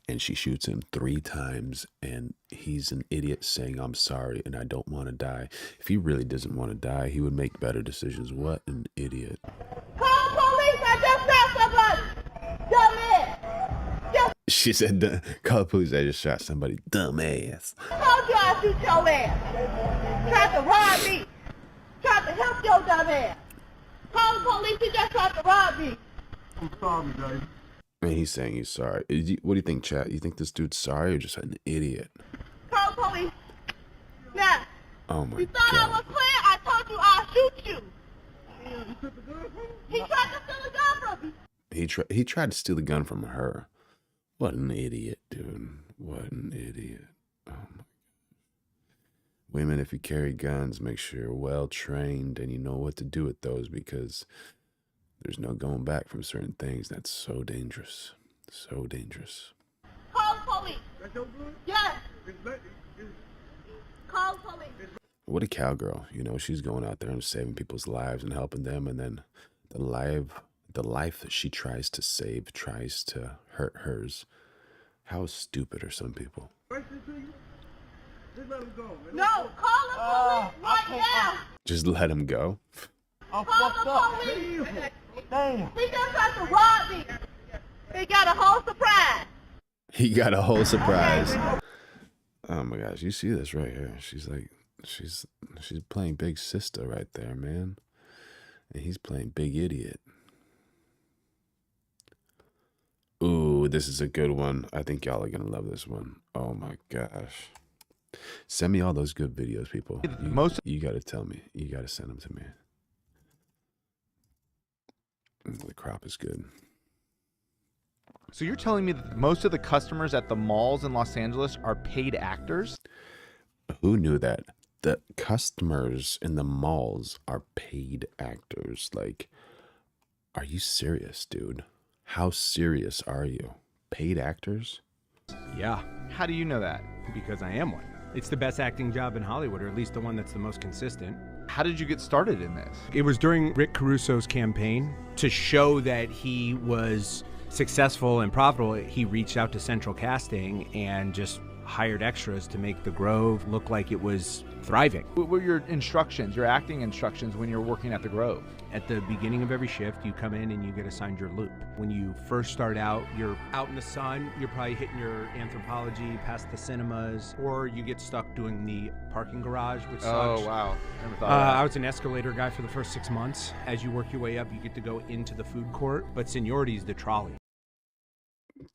And she shoots him 3 times. And he's an idiot saying, I'm sorry and I don't want to die. If he really doesn't want to die, he would make better decisions. What an idiot. Call police. I just shot somebody. Dumbass. She said, call the police. I just shot somebody. Dumbass. Told you I'd shoot your ass. Tried to rob me. Tried to help your dumb ass. Call the police. He just tried to rob me. I'm sorry, baby. And he's saying he's sorry. What do you think, chat? You think this dude's sorry or just an idiot? Call the police. Now. Oh my You thought God. I was playing? I told you I'll shoot you. He tried to steal a gun from me. He tried to steal the gun from her. What an idiot, dude. What an idiot. Oh my God. Women, if you carry guns, make sure you're well trained and you know what to do with those, because there's no going back from certain things. That's so dangerous. So dangerous. Call the police. Yes. Call the police. What a cowgirl. You know, she's going out there and saving people's lives and helping them, and then the life that she tries to save tries to hurt hers. How stupid are some people? No, call the police right now. Just let him go. Call the police. Damn. He just tried to rob me. He got a whole surprise. He got a whole surprise. Oh my gosh, you see this right here. She's like, she's playing big sister right there, man. And he's playing big idiot. Ooh, this is a good one. I think y'all are going to love this one. Oh my gosh. Send me all those good videos, people. You got to tell me. You got to send them to me. The crop is good. So you're telling me that most of the customers at the malls in Los Angeles are paid actors? Who knew that? The customers in the malls are paid actors. Like, are you serious, dude? How serious are you? Paid actors? Yeah. How do you know that? Because I am one. It's the best acting job in Hollywood, or at least the one that's the most consistent. How did you get started in this? It was during Rick Caruso's campaign. To show that he was successful and profitable, he reached out to Central Casting and just hired extras to make the Grove look like it was thriving. What were your instructions, your acting instructions when you're working at the Grove? At the beginning of every shift, you come in and you get assigned your loop. When you first start out, you're out in the sun, you're probably hitting your anthropology past the cinemas, or you get stuck doing the parking garage, which sucks. Oh, wow. Never thought of that. I was an escalator guy for the first 6 months. As you work your way up, you get to go into the food court, but seniority is the trolley.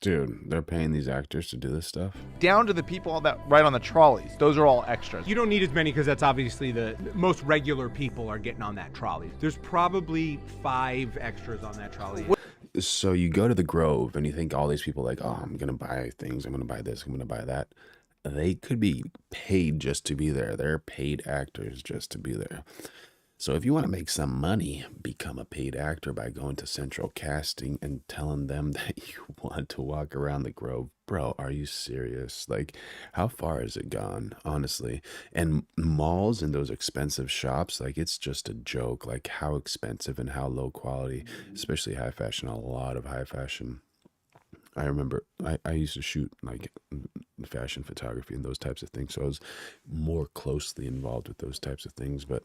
Dude, they're paying these actors to do this stuff? Down to the people that ride on the trolleys. Those are all extras. You don't need as many because that's obviously the most regular people are getting on that trolley. There's probably 5 extras on that trolley. So you go to the Grove and you think all these people like, oh, I'm going to buy things. I'm going to buy this. I'm going to buy that. They could be paid just to be there. They're paid actors just to be there. So if you want to make some money, become a paid actor by going to Central Casting and telling them that you want to walk around the Grove. Bro, are you serious? Like, how far has it gone, honestly? And malls and those expensive shops, like, it's just a joke, like how expensive and how low quality, especially high fashion, a lot of high fashion. I remember I used to shoot like fashion photography and those types of things. So I was more closely involved with those types of things, but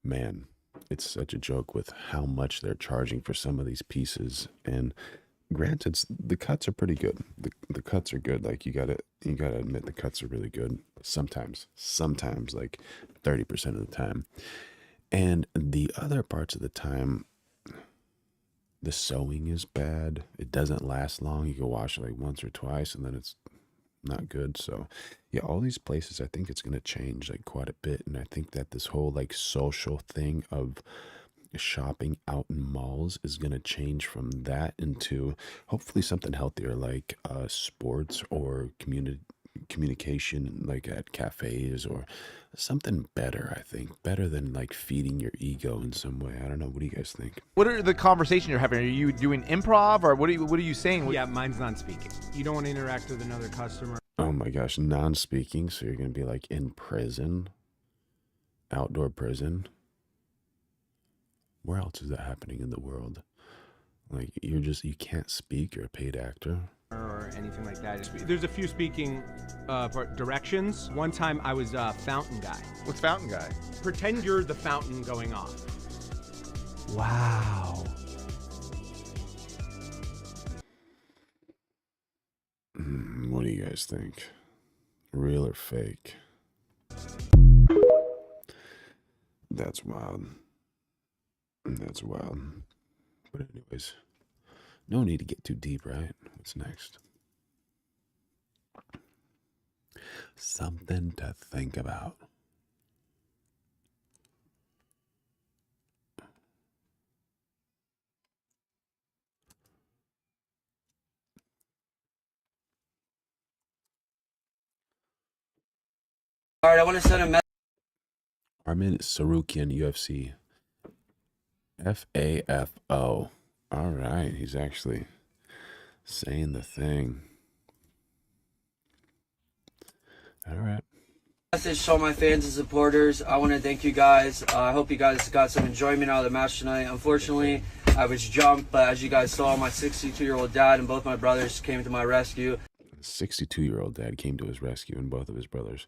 man, it's such a joke with how much they're charging for some of these pieces. And granted, the cuts are pretty good. The cuts are good. Like you gotta admit the cuts are really good. Sometimes like 30% of the time. And the other parts of the time, the sewing is bad. It doesn't last long. You can wash it like once or twice and then it's not good. So yeah, all these places, I think it's going to change like quite a bit. And I think that this whole like social thing of shopping out in malls is going to change from that into hopefully something healthier, like sports or communication, like at cafes or something better. I think better than like feeding your ego in some way. I don't know. What do you guys think? What are the conversations you're having? Are you doing improv, or what are you saying? Yeah, mine's non-speaking. You don't want to interact with another customer. Oh my gosh, non-speaking. So you're gonna be like in prison, outdoor prison. Where else is that happening in the world? Like you can't speak. You're a paid actor. Or anything like that. There's a few speaking directions. One time I was a fountain guy. What's fountain guy? Pretend you're the fountain going off. Wow. What do you guys think? Real or fake? That's wild. That's wild. But anyways, no need to get too deep, right? What's next? Something to think about. All right, I want to send a message. Armin Tsarukyan, UFC. FAFO. All right, he's actually saying the thing. All right. Message to all my fans and supporters. I want to thank you guys. I hope you guys got some enjoyment out of the match tonight. Unfortunately, I was jumped, but as you guys saw, my 62-year-old dad and both my brothers came to my rescue. 62-year-old dad came to his rescue, and both of his brothers.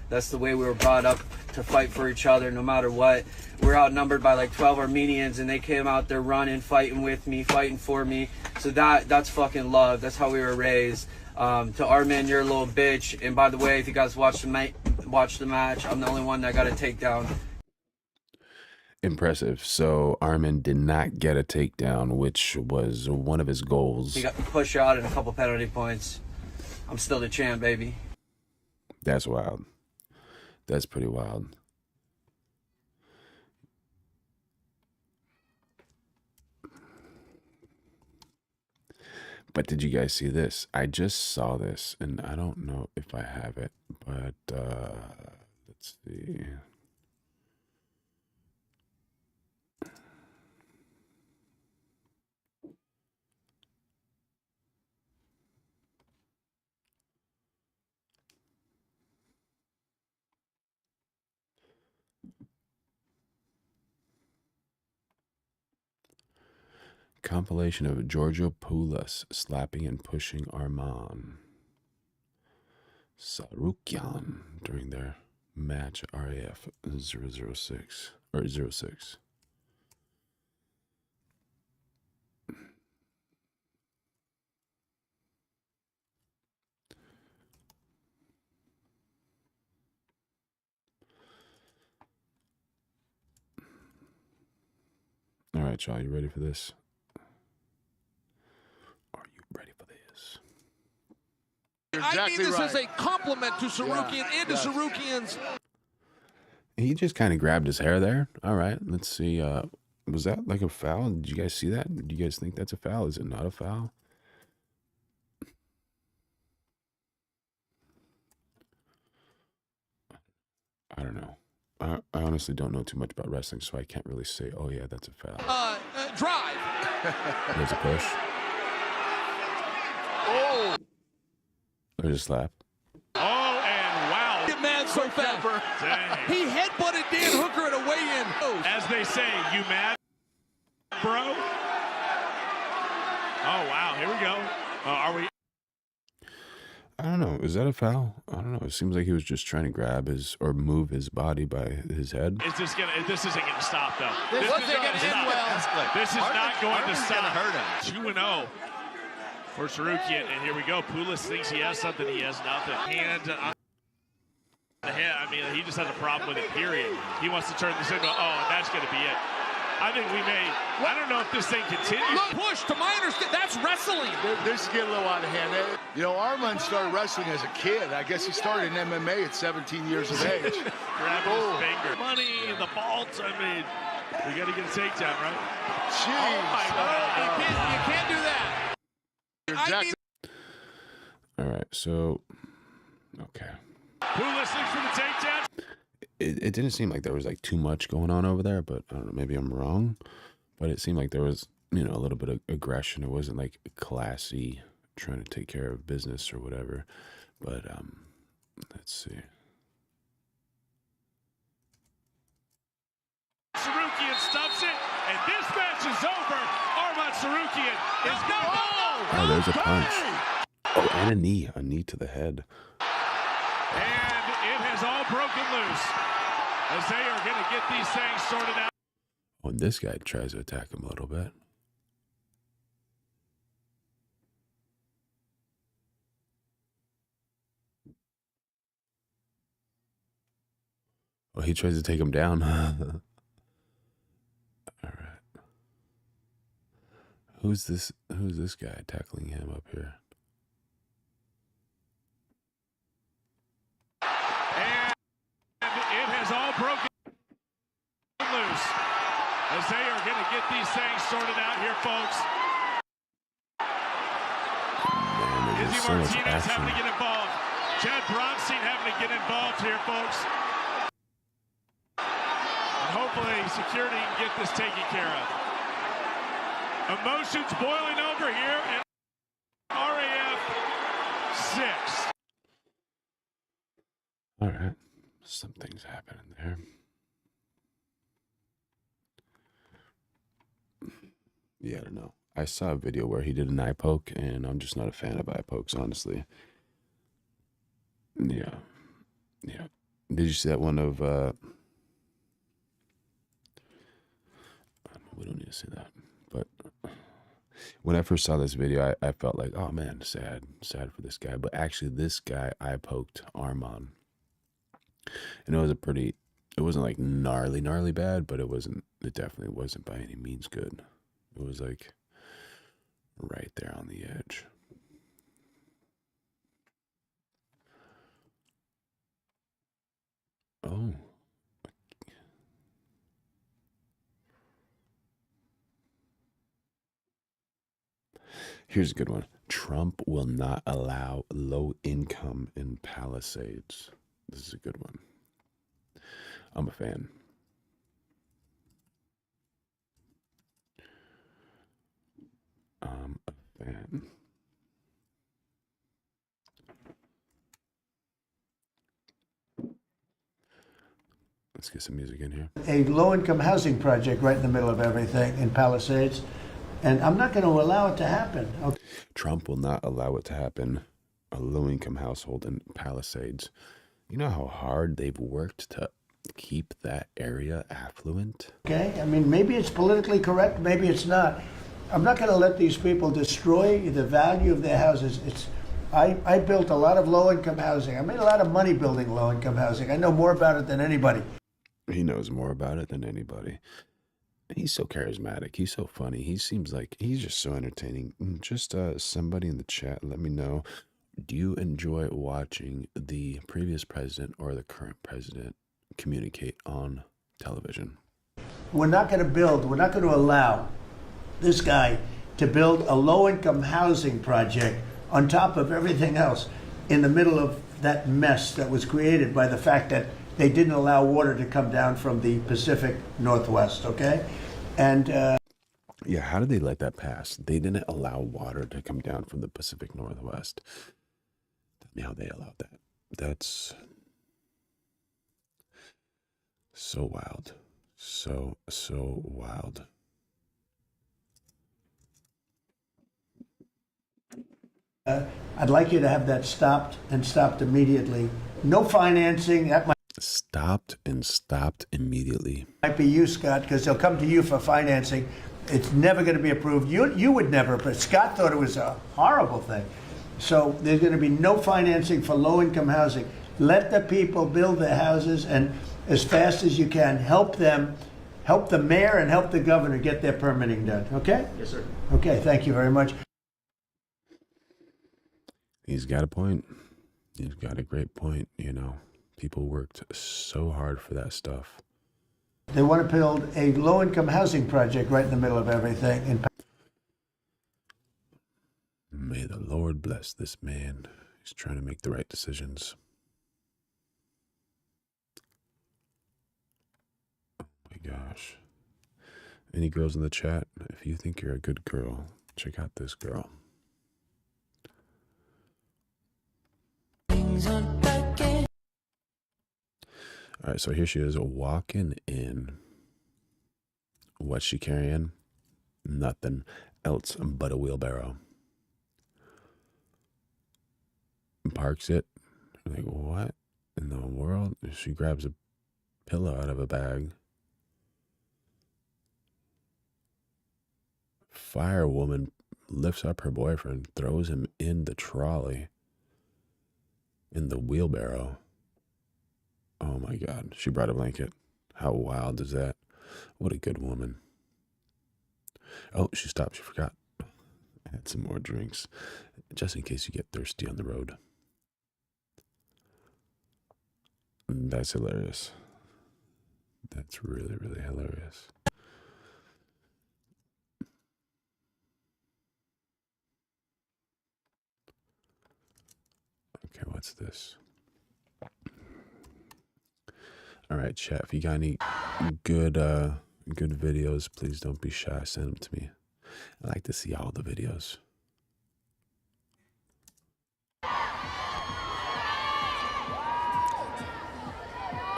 That's the way we were brought up, to fight for each other no matter what. We're outnumbered by like 12 Armenians, and they came out there running, fighting with me, fighting for me. So that's fucking love. That's how we were raised. To Armin, you're a little bitch. And by the way, if you guys watch the match, I'm the only one that got a takedown. Impressive. So Armin did not get a takedown, which was one of his goals. He got pushed out and a couple penalty points. I'm still the champ, baby. That's wild. That's pretty wild. But did you guys see this? I just saw this, and I don't know if I have it, but let's see. Compilation of Giorgio Poulas slapping and pushing Arman Tsarukyan during their match RAF 006 or 06. All right, y'all, you ready for this? I mean this as a compliment to Tsarukyan and to Tsarukyans. He just kind of grabbed his hair there. All right, let's see. Was that like a foul? Did you guys see that? Do you guys think that's a foul? Is it not a foul? I don't know. I honestly don't know too much about wrestling, so I can't really say, oh yeah, that's a foul. Drive. There's a push. Oh. There's a slap. Oh, and wow. Get mad so fast. He headbutted Dan Hooker at a weigh-in. As they say, you mad, bro? Oh, wow. Here we go. Are we? I don't know. Is that a foul? I don't know. It seems like he was just trying to grab his or move his body by his head. This isn't gonna stop though. This isn't gonna end well. This is not going to stop. Gonna hurt him. 2-0 for Tsarukyan, and here we go. Poulas thinks he has something. He has nothing. Hand on the head. I mean, he just has a problem with it. Period. He wants to turn this into. Oh, and that's gonna be it. I think we may. I don't know if this thing continues. Look, push to my understanding. That's wrestling. This is getting a little out of hand. You know, Arman started wrestling as a kid. I guess he started in MMA at 17 years of age. Grabbing his finger. Money in the vault. I mean, we got to get a takedown, right? Jeez. Oh my God. You can't do that. All right, so Okay. Who listening for the takedown? It didn't seem like there was like too much going on over there, but I don't know, maybe I'm wrong. But it seemed like there was, you know, a little bit of aggression. It wasn't like classy, trying to take care of business or whatever. But let's see. Sarukian stuffs it, and this match is over. Arman Sarukian is now. Oh, there's a punch. Oh, and a knee to the head. And it has all broken loose as they are going to get these things sorted out. Oh, and this guy tries to attack him a little bit. Oh, he tries to take him down. All right. Who's this guy tackling him up here? And it has all broken loose as they are going to get these things sorted out here, folks. Man, Izzy so much Martinez action. having to get involved. Chad Bronstein having to get involved here, folks. And hopefully security can get this taken care of. Emotions boiling over here in RAF 6. All right. Something's happening there. Yeah, I don't know. I saw a video where he did an eye poke, and I'm just not a fan of eye pokes, honestly. Yeah. Yeah. Did you see that one of, we don't need to see that, but when I first saw this video, I felt like, oh man, sad for this guy. But actually, this guy eye poked Arman, and it was it wasn't like gnarly bad, but it definitely wasn't by any means good. It was like right there on the edge. Oh. Here's a good one. Trump will not allow low income in Palisades. This is a good one. I'm a fan. I'm a fan. Let's get some music in here. A low-income housing project right in the middle of everything in Palisades, and I'm not going to allow it to happen. Okay. Trump will not allow it to happen. A low-income household in Palisades. You know how hard they've worked to keep that area affluent? Okay, I mean, maybe it's politically correct, maybe it's not. I'm not going to let these people destroy the value of their houses. I built a lot of low-income housing. I made a lot of money building low-income housing. I know more about it than anybody. He knows more about it than anybody. He's so charismatic. He's so funny. He seems like he's just so entertaining. Just somebody in the chat, let me know. Do you enjoy watching the previous president or the current president communicate on television? We're not going to allow this guy to build a low-income housing project on top of everything else in the middle of that mess that was created by the fact that they didn't allow water to come down from the Pacific Northwest, okay? And yeah, how did they let that pass? They didn't allow water to come down from the Pacific Northwest. Tell me how they allowed that. That's so wild. So wild. I'd like you to have that stopped and stopped immediately. No financing. That stopped immediately. Might be you, Scott, because they'll come to you for financing. It's never going to be approved. You would never, but Scott thought it was a horrible thing. So there's going to be no financing for low-income housing. Let the people build their houses, and as fast as you can, help them, help the mayor and help the governor get their permitting done. Okay? Yes, sir. Okay, thank you very much. He's got a point. He's got a great point, you know. People worked so hard for that stuff. They want to build a low-income housing project right in the middle of everything. May the Lord bless this man. He's trying to make the right decisions. gosh. Any girls in the chat? If you think you're a good girl, check out this girl. All right, so here she is walking in. What's she carrying? Nothing else but a wheelbarrow. Parks it. Like, what in the world? She grabs a pillow out of a bag. Firewoman lifts up her boyfriend, throws him in the trolley, in the wheelbarrow. Oh my God, she brought a blanket. How wild is that? What a good woman. Oh, she stopped, she forgot. Had some more drinks, just in case you get thirsty on the road. That's hilarious. That's really, really hilarious. Okay, what's this? All right, chat. If you got any good videos, please don't be shy. Send them to me. I like to see all the videos.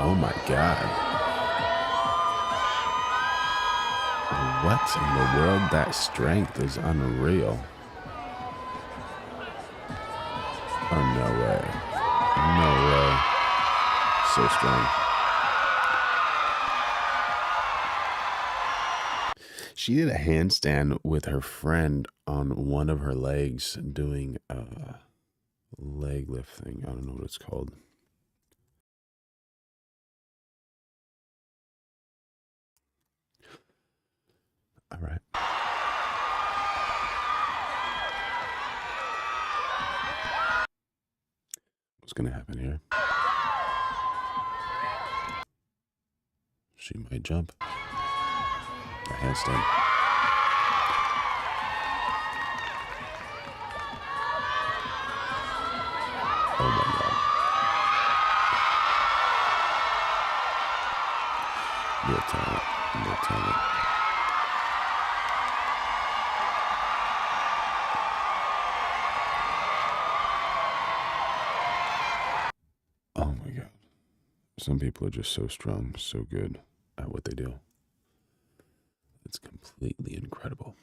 Oh my God. What in the world? That strength is unreal. Oh, no way. No way. So strong. She did a handstand with her friend on one of her legs doing a leg lift thing. I don't know what it's called. All right. What's going to happen here? She might jump. A handstand. Oh my God. Real talent. Real talent. Oh my God. Some people are just so strong, so good at what they do. It's completely incredible.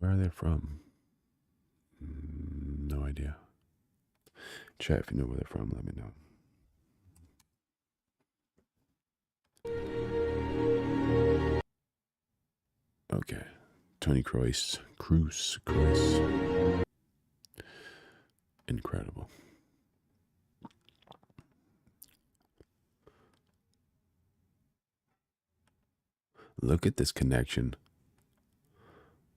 Where are they from? No idea. Chat, if you know where they're from, let me know. Okay. Tony Kroos. Incredible. Look at this connection.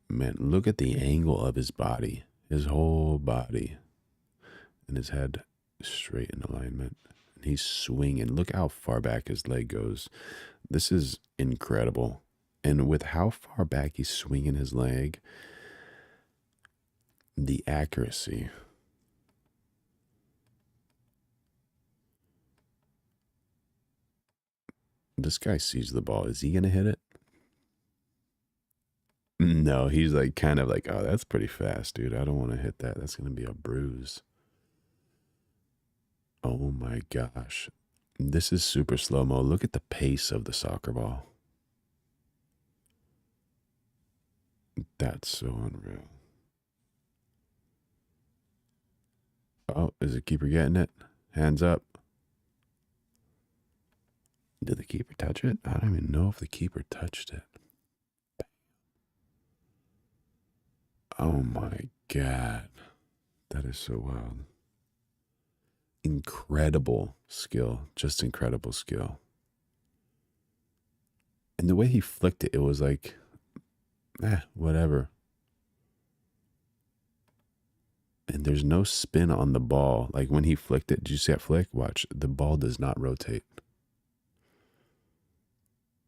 Man, look at the angle of his body. His whole body. And his head straight in alignment. And he's swinging. Look how far back his leg goes. This is incredible. And with how far back he's swinging his leg, the accuracy. This guy sees the ball. Is he going to hit it? No, he's like kind of like, oh, that's pretty fast, dude. I don't want to hit that. That's going to be a bruise. Oh my gosh. This is super slow-mo. Look at the pace of the soccer ball. That's so unreal. Oh, is the keeper getting it? Hands up. Did the keeper touch it? I don't even know if the keeper touched it. Oh my God. That is so wild. Incredible skill. Just incredible skill. And the way he flicked it, it was like, whatever. And there's no spin on the ball. Like when he flicked it, did you see that flick? Watch, the ball does not rotate.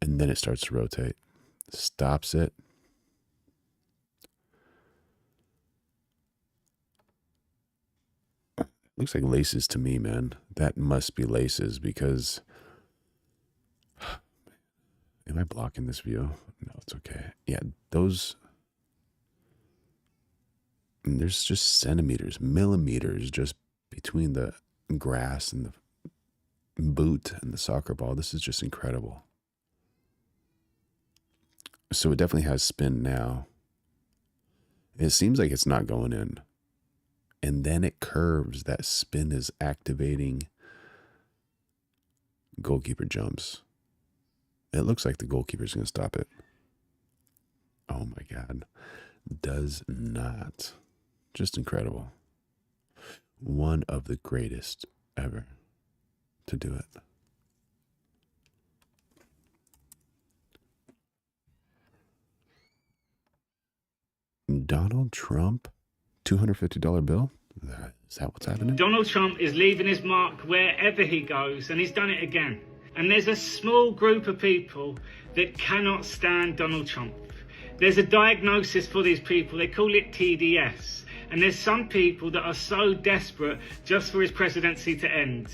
And then it starts to rotate. Stops it. Looks like laces to me, man. That must be laces because... Am I blocking this view? No, it's okay. Yeah, those... And there's just centimeters, millimeters just between the grass and the boot and the soccer ball. This is just incredible. So it definitely has spin now. It seems like it's not going in. And then it curves. That spin is activating goalkeeper jumps. It looks like the goalkeeper's going to stop it. Oh my God. Does not. Just incredible. One of the greatest ever to do it. Donald Trump, $250 bill? Is that what's happening? Donald Trump is leaving his mark wherever he goes, and he's done it again. And there's a small group of people that cannot stand Donald Trump. There's a diagnosis for these people. They call it TDS. And there's some people that are so desperate just for his presidency to end.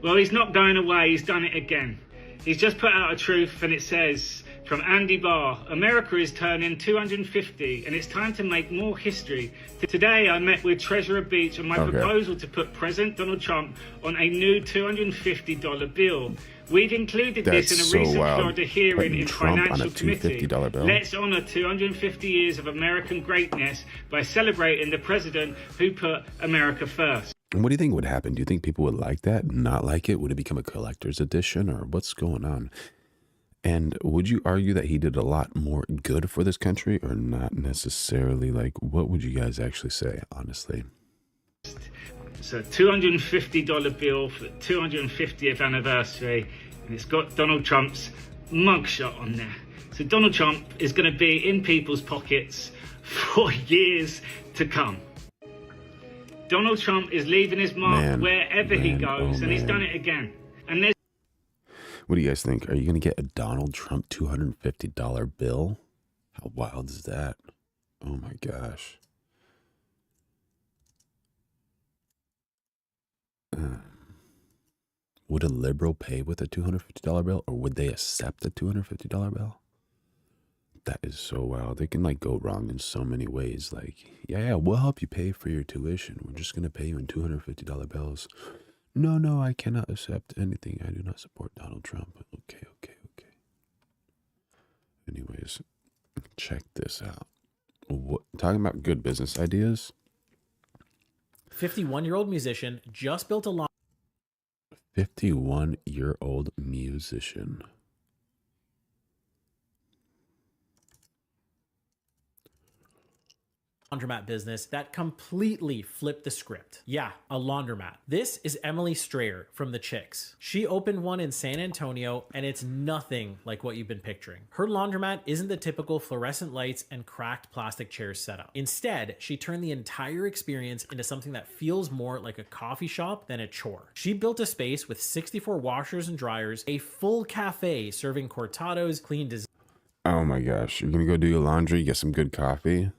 Well, he's not going away. He's done it again. He's just put out a truth, and it says, from Andy Barr, America is turning 250, and it's time to make more history. Today, I met with Treasurer Beach on my proposal to put President Donald Trump on a new $250 bill. We've included this in a recent Florida hearing in Financial Committee. Let's honor 250 years of American greatness by celebrating the president who put America first. What do you think would happen? Do you think people would like that, not like it? Would it become a collector's edition, or what's going on? And would you argue that he did a lot more good for this country, or not necessarily? Like, what would you guys actually say, honestly? It's a $250 bill for the 250th anniversary, and it's got Donald Trump's mugshot on there. So Donald Trump is going to be in people's pockets for years to come. Donald Trump is leaving his mark wherever he goes, and he's done it again. And there's... What do you guys think? Are you going to get a Donald Trump $250 bill? How wild is that? Oh my gosh. Would a liberal pay with a $250 bill, or would they accept a $250 bill? That is so wild. They can like go wrong in so many ways. Like, yeah, we'll help you pay for your tuition. We're just going to pay you in $250 bills. No, I cannot accept anything. I do not support Donald Trump. Okay. Anyways, check this out. Talking about good business ideas. 51-year-old musician just built a 51-year-old musician. laundromat business that completely flipped the script. Yeah, a laundromat. This is Emily Strayer from The Chicks. She opened one in San Antonio, and it's nothing like what you've been picturing. Her laundromat isn't the typical fluorescent lights and cracked plastic chairs setup. Instead, she turned the entire experience into something that feels more like a coffee shop than a chore. She built a space with 64 washers and dryers, a full cafe serving cortados, clean design. Oh my gosh, you're gonna go do your laundry, get some good coffee?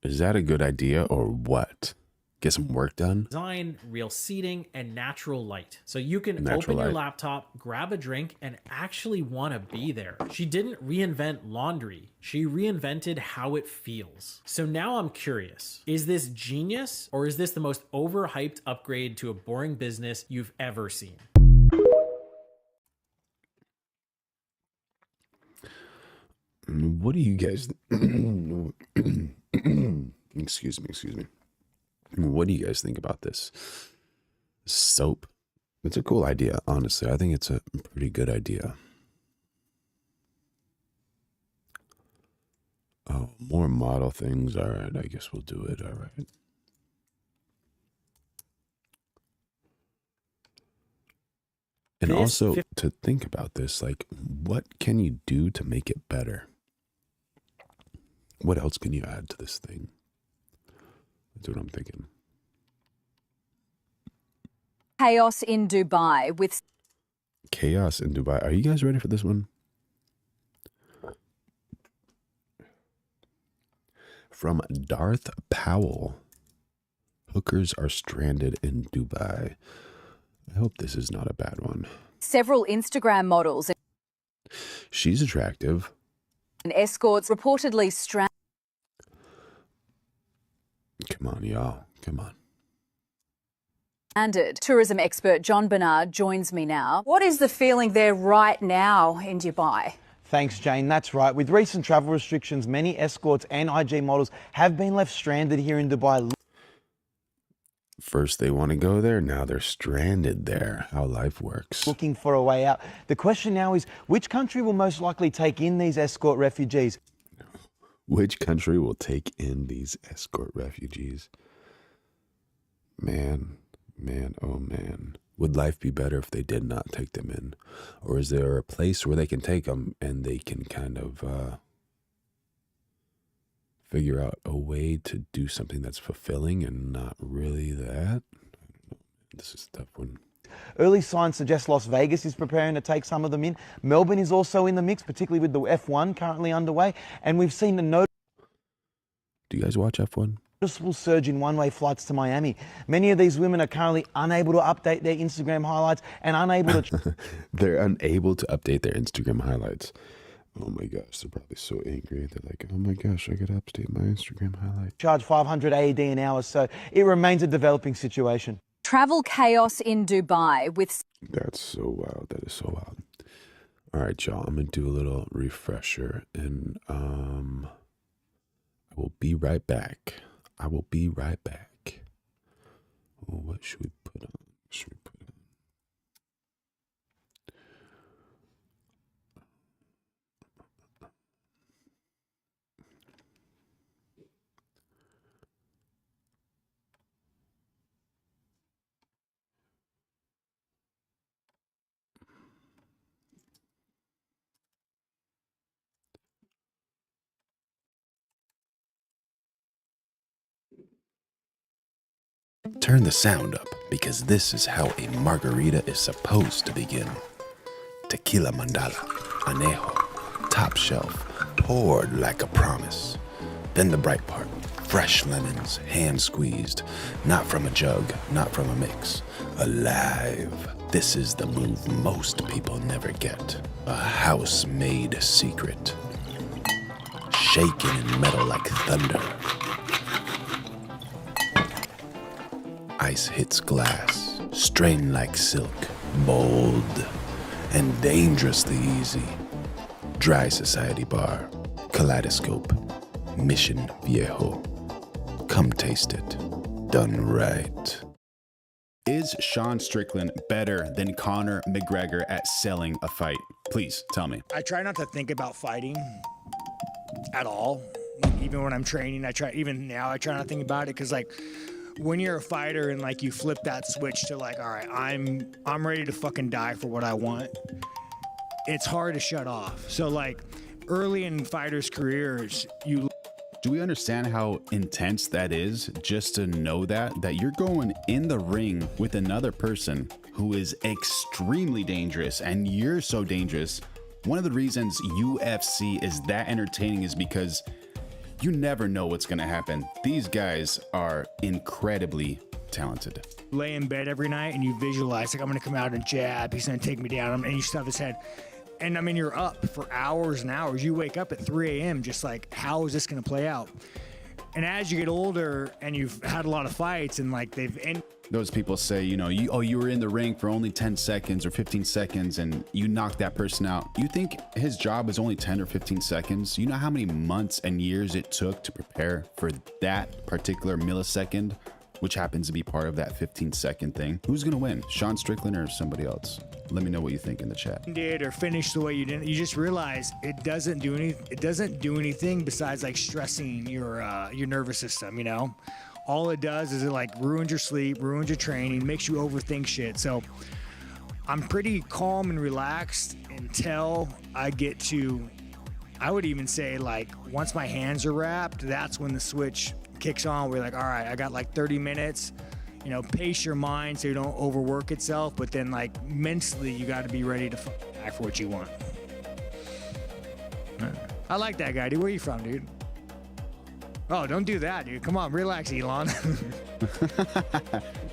Is that a good idea or what? Get some work done? Design, real seating, and natural light. So you can open your laptop, grab a drink, and actually want to be there. She didn't reinvent laundry. She reinvented how it feels. So now I'm curious, is this genius, or is this the most overhyped upgrade to a boring business you've ever seen? What do you guys... excuse me. What do you guys think about this? Soap. It's a cool idea, honestly. I think it's a pretty good idea. Oh, more model things. All right, I guess we'll do it. All right. And also to think about this, like, what can you do to make it better? What else can you add to this thing? That's what I'm thinking. Chaos in Dubai with Chaos in Dubai. Are you guys ready for this one? From Darth Powell. Hookers are stranded in Dubai. I hope this is not a bad one. several Instagram models She's attractive. and escorts reportedly stranded. Come on, y'all. Come on. Tourism expert John Bernard joins me now. What is the feeling there right now in Dubai? Thanks, Jane. That's right. With recent travel restrictions, many escorts and IG models have been left stranded here in Dubai. First they want to go there, now they're stranded there. How life works. Looking for a way out. The question now is, which country will most likely take in these escort refugees? Which country will take in these escort refugees? Man, oh man. Would life be better if they did not take them in? Or is there a place where they can take them and they can kind of figure out a way to do something that's fulfilling and not really that? I don't know. This is a tough one. Early signs suggest Las Vegas is preparing to take some of them in. Melbourne is also in the mix, particularly with the F1 currently underway. And we've seen a noticeable Do you guys watch F1? surge in one-way flights to Miami. Many of these women are currently unable to update their Instagram highlights and unable to... They're unable to update their Instagram highlights. Oh my gosh, they're probably so angry. They're like, oh my gosh, I gotta update my Instagram highlight. charge 500 AED an hour, so it remains a developing situation. Travel chaos in Dubai with... That's so wild. That is so wild. All right, y'all, I'm gonna do a little refresher and I will be right back. I will be right back. Oh, what should we put on? Should we put on? Turn the sound up, because this is how a margarita is supposed to begin. Tequila mandala, anejo, top shelf, poured like a promise. Then the bright part, fresh lemons, hand squeezed, not from a jug, not from a mix, alive. This is the move most people never get. A house-made secret. Shaken in metal like thunder. Ice hits glass, strained like silk, bold, and dangerously easy. Dry Society Bar, Kaleidoscope, Mission Viejo. Come taste it, done right. Is Sean Strickland better than Conor McGregor at selling a fight? Please tell me. I try not to think about fighting at all. Even when I'm training, even now I try not to think about it, because like when you're a fighter and like you flip that switch to like, all right, I'm ready to fucking die for what I want, it's hard to shut off. So like early in fighters' careers, Do we understand how intense that is, just to know that you're going in the ring with another person who is extremely dangerous, and you're so dangerous? One of the reasons UFC is that entertaining is because you never know what's going to happen. These guys are incredibly talented. lay in bed every night and you visualize, like, I'm going to come out and jab, he's going to take me down, and you stuff his head. And I mean, you're up for hours and hours. You wake up at 3 a.m. just like, how is this going to play out? And as you get older and you've had a lot of fights and like they've ended. Those people say, you know, you were in the ring for only 10 seconds or 15 seconds and you knocked that person out. You think his job is only 10 or 15 seconds? You know how many months and years it took to prepare for that particular millisecond, which happens to be part of that 15-second thing? Who's going to win, Sean Strickland or somebody else? Let me know what you think in the chat. Did or finished the way you didn't. You just realize it doesn't do anything besides like stressing your nervous system, you know? All it does is it like ruins your sleep, ruins your training, makes you overthink shit. So I'm pretty calm and relaxed until I get to, I would even say like once my hands are wrapped, that's when the switch kicks on. We're like, all right, I got like 30 minutes. you know, pace your mind so you don't overwork itself, but then like mentally you got to be ready to fight back for what you want. I like that guy, dude. Where you from, dude? Oh, don't do that, dude. Come on, relax, Elon.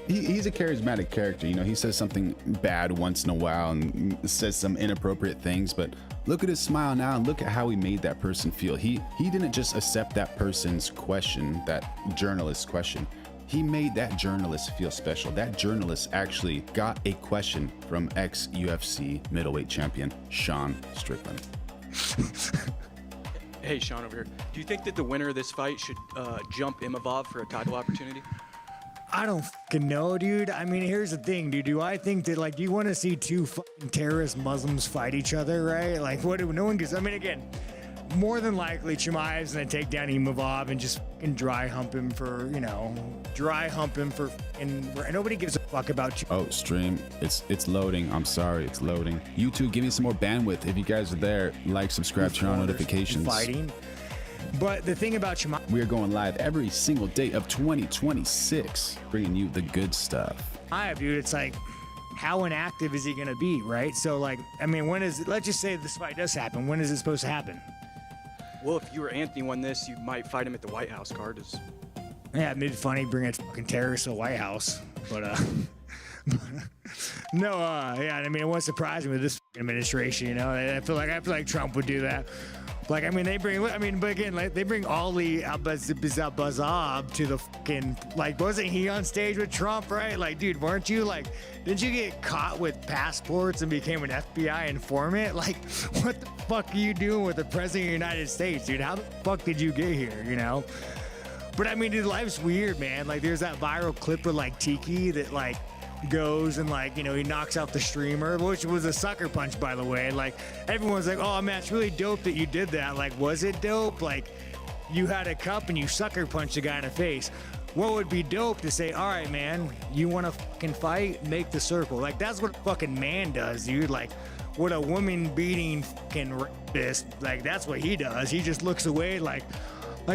He's a charismatic character. You know, he says something bad once in a while and says some inappropriate things, but look at his smile now and look at how he made that person feel. He didn't just accept that person's question, that journalist's question. He made that journalist feel special. That journalist actually got a question from ex-UFC middleweight champion Sean Strickland. Hey, Sean over here. Do you think that the winner of this fight should jump Imavov for a title opportunity? I don't fucking know, dude. I mean, here's the thing, dude. Do I think that, like, you want to see two fucking terrorist Muslims fight each other, right? Like, what? No one gets. I mean, again, more than likely, Chimaev's gonna take down Imavov and just fucking dry hump him for, you know, and nobody gives a fuck about you. Oh, stream, it's loading. I'm sorry, it's loading. YouTube, give me some more bandwidth. If you guys are there, like, subscribe, turn on notifications. Fighting. But the thing about Chimaev, we are going live every single day of 2026, bringing you the good stuff. Dude, it's like, how inactive is he gonna be, right? So, like, I mean, let's just say this fight does happen. When is it supposed to happen? Well, if you or Anthony won this, you might fight him at the White House, Cardis. Yeah, it'd be funny bring a fucking terrorist to the White House, but no, yeah, I mean, it won't surprise me with this administration, you know. I feel like Trump would do that. Like, I mean, but again, like, they bring Ali Al-Bazab to the fucking, like, wasn't he on stage with Trump, right? Like, dude, weren't you, like, didn't you get caught with passports and became an FBI informant? Like, what the fuck are you doing with the president of the United States, dude? How the fuck did you get here, you know? But I mean, dude, life's weird, man. Like, there's that viral clip with, like, Tiki that, like, goes and, like, you know, he knocks out the streamer, which was a sucker punch, by the way. Like, everyone's like, oh man, it's really dope that you did that. Like, was it dope? Like, you had a cup and you sucker punched a guy in the face. What would be dope to say, all right, man, you want to fucking fight? Make the circle. Like, that's what a fucking man does, dude. Like, what a woman beating fucking rapist, like, that's what he does. He just looks away like,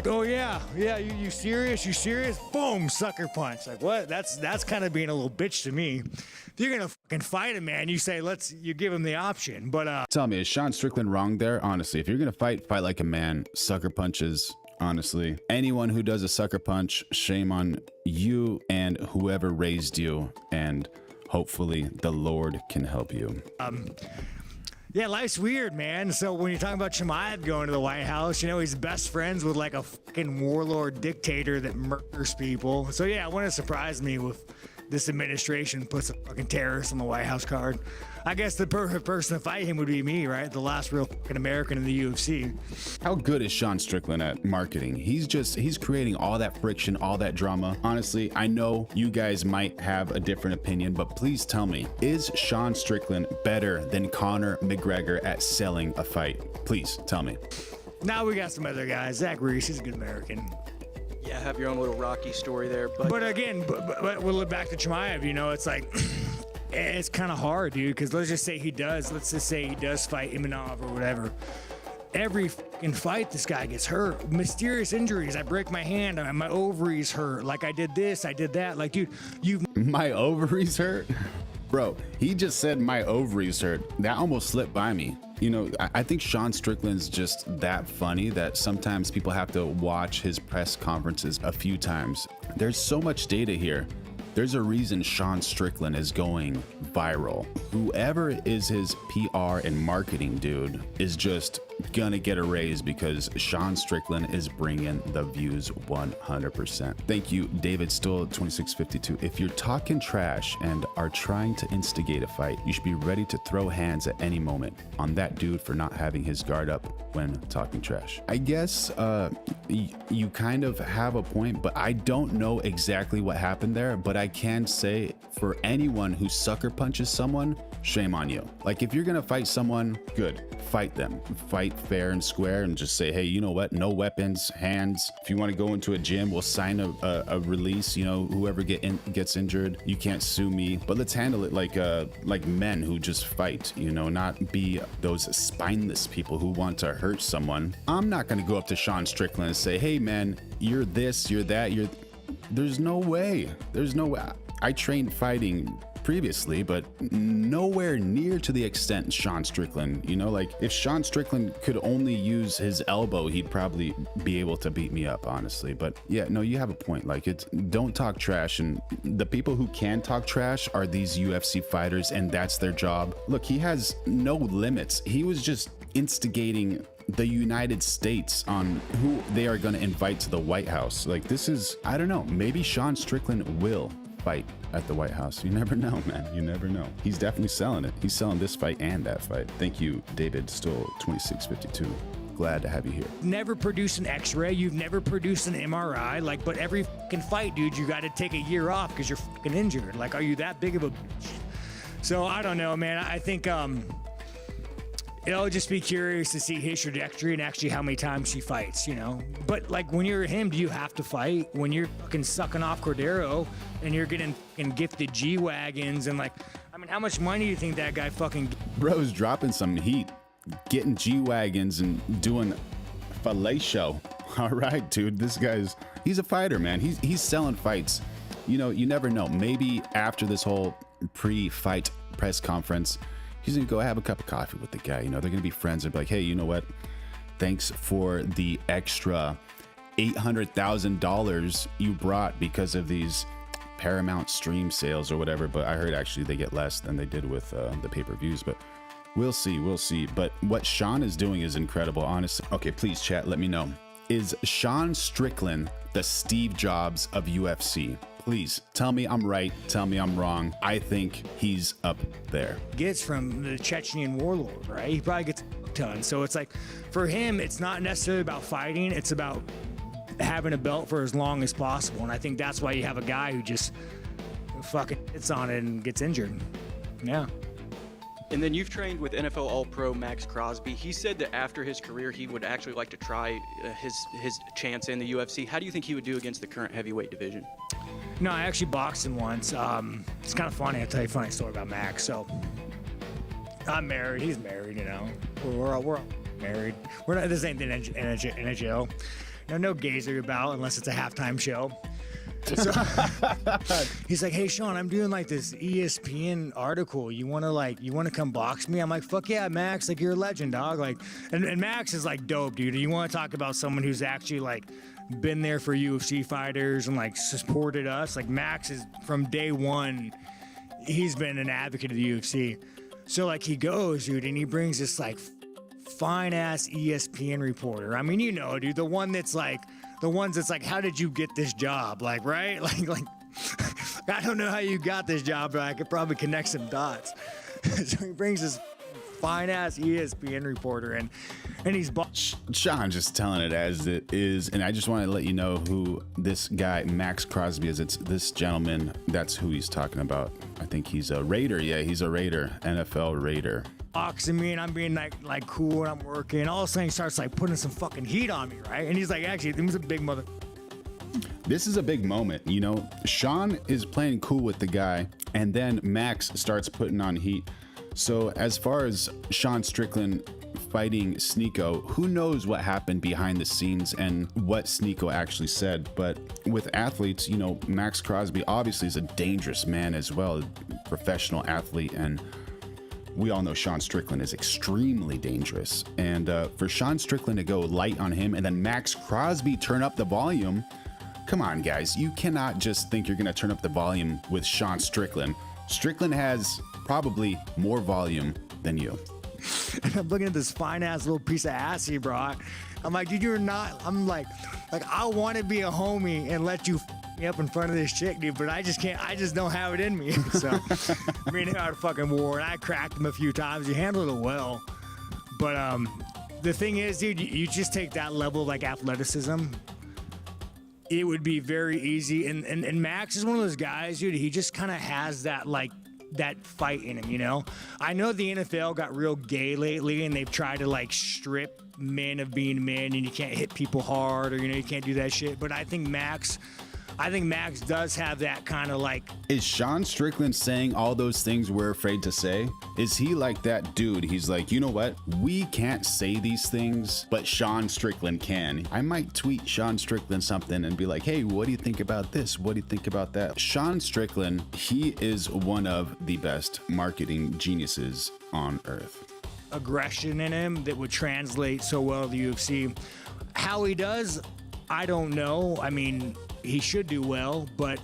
oh yeah, you serious? Boom, sucker punch. Like, what? That's kind of being a little bitch to me. If you're gonna fucking fight a man, you say you give him the option. But tell me, is Sean Strickland wrong there? Honestly, if you're gonna fight like a man. Sucker punches. Honestly, anyone who does a sucker punch, shame on you and whoever raised you, and hopefully the Lord can help you. Yeah, life's weird, man. So when you're talking about Chimaev going to the White House, you know, he's best friends with like a fucking warlord dictator that murders people. So yeah, it wouldn't surprise me if this administration puts a fucking terrorist on the White House card. I guess the perfect person to fight him would be me, right? The last real fucking American in the UFC. How good is Sean Strickland at marketing? He's creating all that friction, all that drama. Honestly, I know you guys might have a different opinion, but please tell me, is Sean Strickland better than Conor McGregor at selling a fight? Please tell me. Now we got some other guys. Zach Reese, he's a good American. Yeah, have your own little Rocky story there. But again, we'll look back to Chimaev, you know, it's like, it's kind of hard, dude, because let's just say he does fight Imanov or whatever. Every fucking fight, this guy gets hurt. Mysterious injuries. I break my hand, my ovaries hurt. Like, I did this, I did that. Like, dude, my ovaries hurt? Bro, he just said my ovaries hurt. That almost slipped by me. You know, I think Sean Strickland's just that funny that sometimes people have to watch his press conferences a few times. There's so much data here. There's a reason Sean Strickland is going viral. Whoever is his PR and marketing dude is just gonna get a raise because Sean Strickland is bringing the views 100%. Thank you, David Stoll 2652. If you're talking trash and are trying to instigate a fight, you should be ready to throw hands at any moment on that dude for not having his guard up when talking trash. I guess you kind of have a point, but I don't know exactly what happened there. But I can say for anyone who sucker punches someone, shame on you. Like, if you're gonna fight someone, good, fight them. Fight fair and square and just say, hey, you know what? No weapons, hands. If you want to go into a gym, we'll sign a release. You know, whoever gets injured, you can't sue me. But let's handle it like men who just fight. You know, not be those spineless people who want to hurt someone. I'm not gonna go up to Sean Strickland and say, hey man, you're this, you're that, There's no way. There's no way. I trained fighting previously, but nowhere near to the extent Sean Strickland. You know, like if Sean Strickland could only use his elbow, he'd probably be able to beat me up, honestly. But yeah, no, you have a point. Like, it's don't talk trash, and the people who can talk trash are these UFC fighters, and that's their job. Look, he has no limits. He was just instigating the United States on who they are going to invite to the White House. Like, this is, I don't know, maybe Sean Strickland will fight at the White House. You never know, man. You never know. He's definitely selling it. He's selling this fight and that fight. Thank you, David Stoll 2652. Glad to have you here. Never produced an x-ray. You've never produced an MRI. Like, but every fucking fight, dude, you got to take a year off because you're fucking injured. Like, are you that big of a bitch? So I don't know, man. I think it'll just be curious to see his trajectory and actually how many times he fights, you know? But like, when you're him, do you have to fight? When you're fucking sucking off Cordero and you're getting fucking gifted G-Wagons and like, I mean, how much money do you think that guy fucking... Bro's dropping some heat, getting G-Wagons and doing fellatio. All right, dude, this guy's, he's a fighter, man. He's selling fights. You know, you never know. Maybe after this whole pre-fight press conference, he's gonna go have a cup of coffee with the guy. You know, they're gonna be friends and be like, hey, you know what? Thanks for the extra $800,000 you brought because of these Paramount stream sales or whatever. But I heard actually they get less than they did with the pay-per-views. But we'll see, we'll see. But what Sean is doing is incredible, honestly. Okay, please chat, let me know. Is Sean Strickland the Steve Jobs of UFC? Please tell me I'm right, tell me I'm wrong. I think he's up there. Gets from the Chechnyan warlord, right? He probably gets a ton. So it's like, for him, it's not necessarily about fighting. It's about having a belt for as long as possible. And I think that's why you have a guy who just fucking hits on it and gets injured. Yeah. And then you've trained with NFL All-Pro Max Crosby. He said that after his career, he would actually like to try his chance in the UFC. How do you think he would do against the current heavyweight division? No, I actually boxed him once. It's kind of funny. I'll tell you a funny story about Max. So I'm married. He's married, you know. We're all married. We're not, this ain't the NHL. No gazer about unless it's a halftime show. So he's like, hey Sean, I'm doing like this ESPN article. You wanna come box me? I'm like, fuck yeah, Max. Like, you're a legend, dog. Like, and Max is like dope, dude. You want to talk about someone who's actually like been there for UFC fighters and like supported us? Like, Max is from day one. He's been an advocate of the UFC. So like, he goes, dude, and he brings this like fine ass ESPN reporter. I mean, you know, dude, the ones that's like, how did you get this job? Like, right? Like, I don't know how you got this job, but I could probably connect some dots. So he brings this fine ass ESPN reporter and he's Sean just telling it as it is. And I just want to let you know who this guy, Max Crosby, is. It's this gentleman. That's who he's talking about. I think he's a Raider. Yeah, he's a Raider, NFL Raider. Boxing me and I'm being like cool and I'm working. All of a sudden he starts like putting some fucking heat on me, right? And he's like, actually, he was a big mother. This is a big moment, you know. Sean is playing cool with the guy, and then Max starts putting on heat. So as far as Sean Strickland fighting Sneeko, who knows what happened behind the scenes and what Sneeko actually said. But with athletes, you know, Max Crosby obviously is a dangerous man as well, a professional athlete, and we all know Sean Strickland is extremely dangerous. And for Sean Strickland to go light on him and then Max Crosby turn up the volume, come on, guys. You cannot just think you're going to turn up the volume with Sean Strickland. Strickland has probably more volume than you. And I'm looking at this fine ass little piece of ass he brought. I'm like, dude, you're not. I'm like I want to be a homie and let you f me up in front of this chick, dude, but I just can't. I just don't have it in me. So me and him had a fucking war, and I cracked him a few times. He handled it well, but the thing is, dude, you just take that level of like athleticism. It would be very easy, and Max is one of those guys, dude. He just kind of has that like that fight in him, you know. I know the NFL got real gay lately, and they've tried to like strip men of being men, and you can't hit people hard, or you know, you can't do that shit. But I think Max I think Max does have that kind of like. Is Sean Strickland saying all those things we're afraid to say? Is he like that dude? He's like, you know what? We can't say these things, but Sean Strickland can. I might tweet Sean Strickland something and be like, hey, what do you think about this? What do you think about that? Sean Strickland, he is one of the best marketing geniuses on earth. Aggression in him that would translate so well to the UFC. How he does, I don't know. I mean, he should do well, but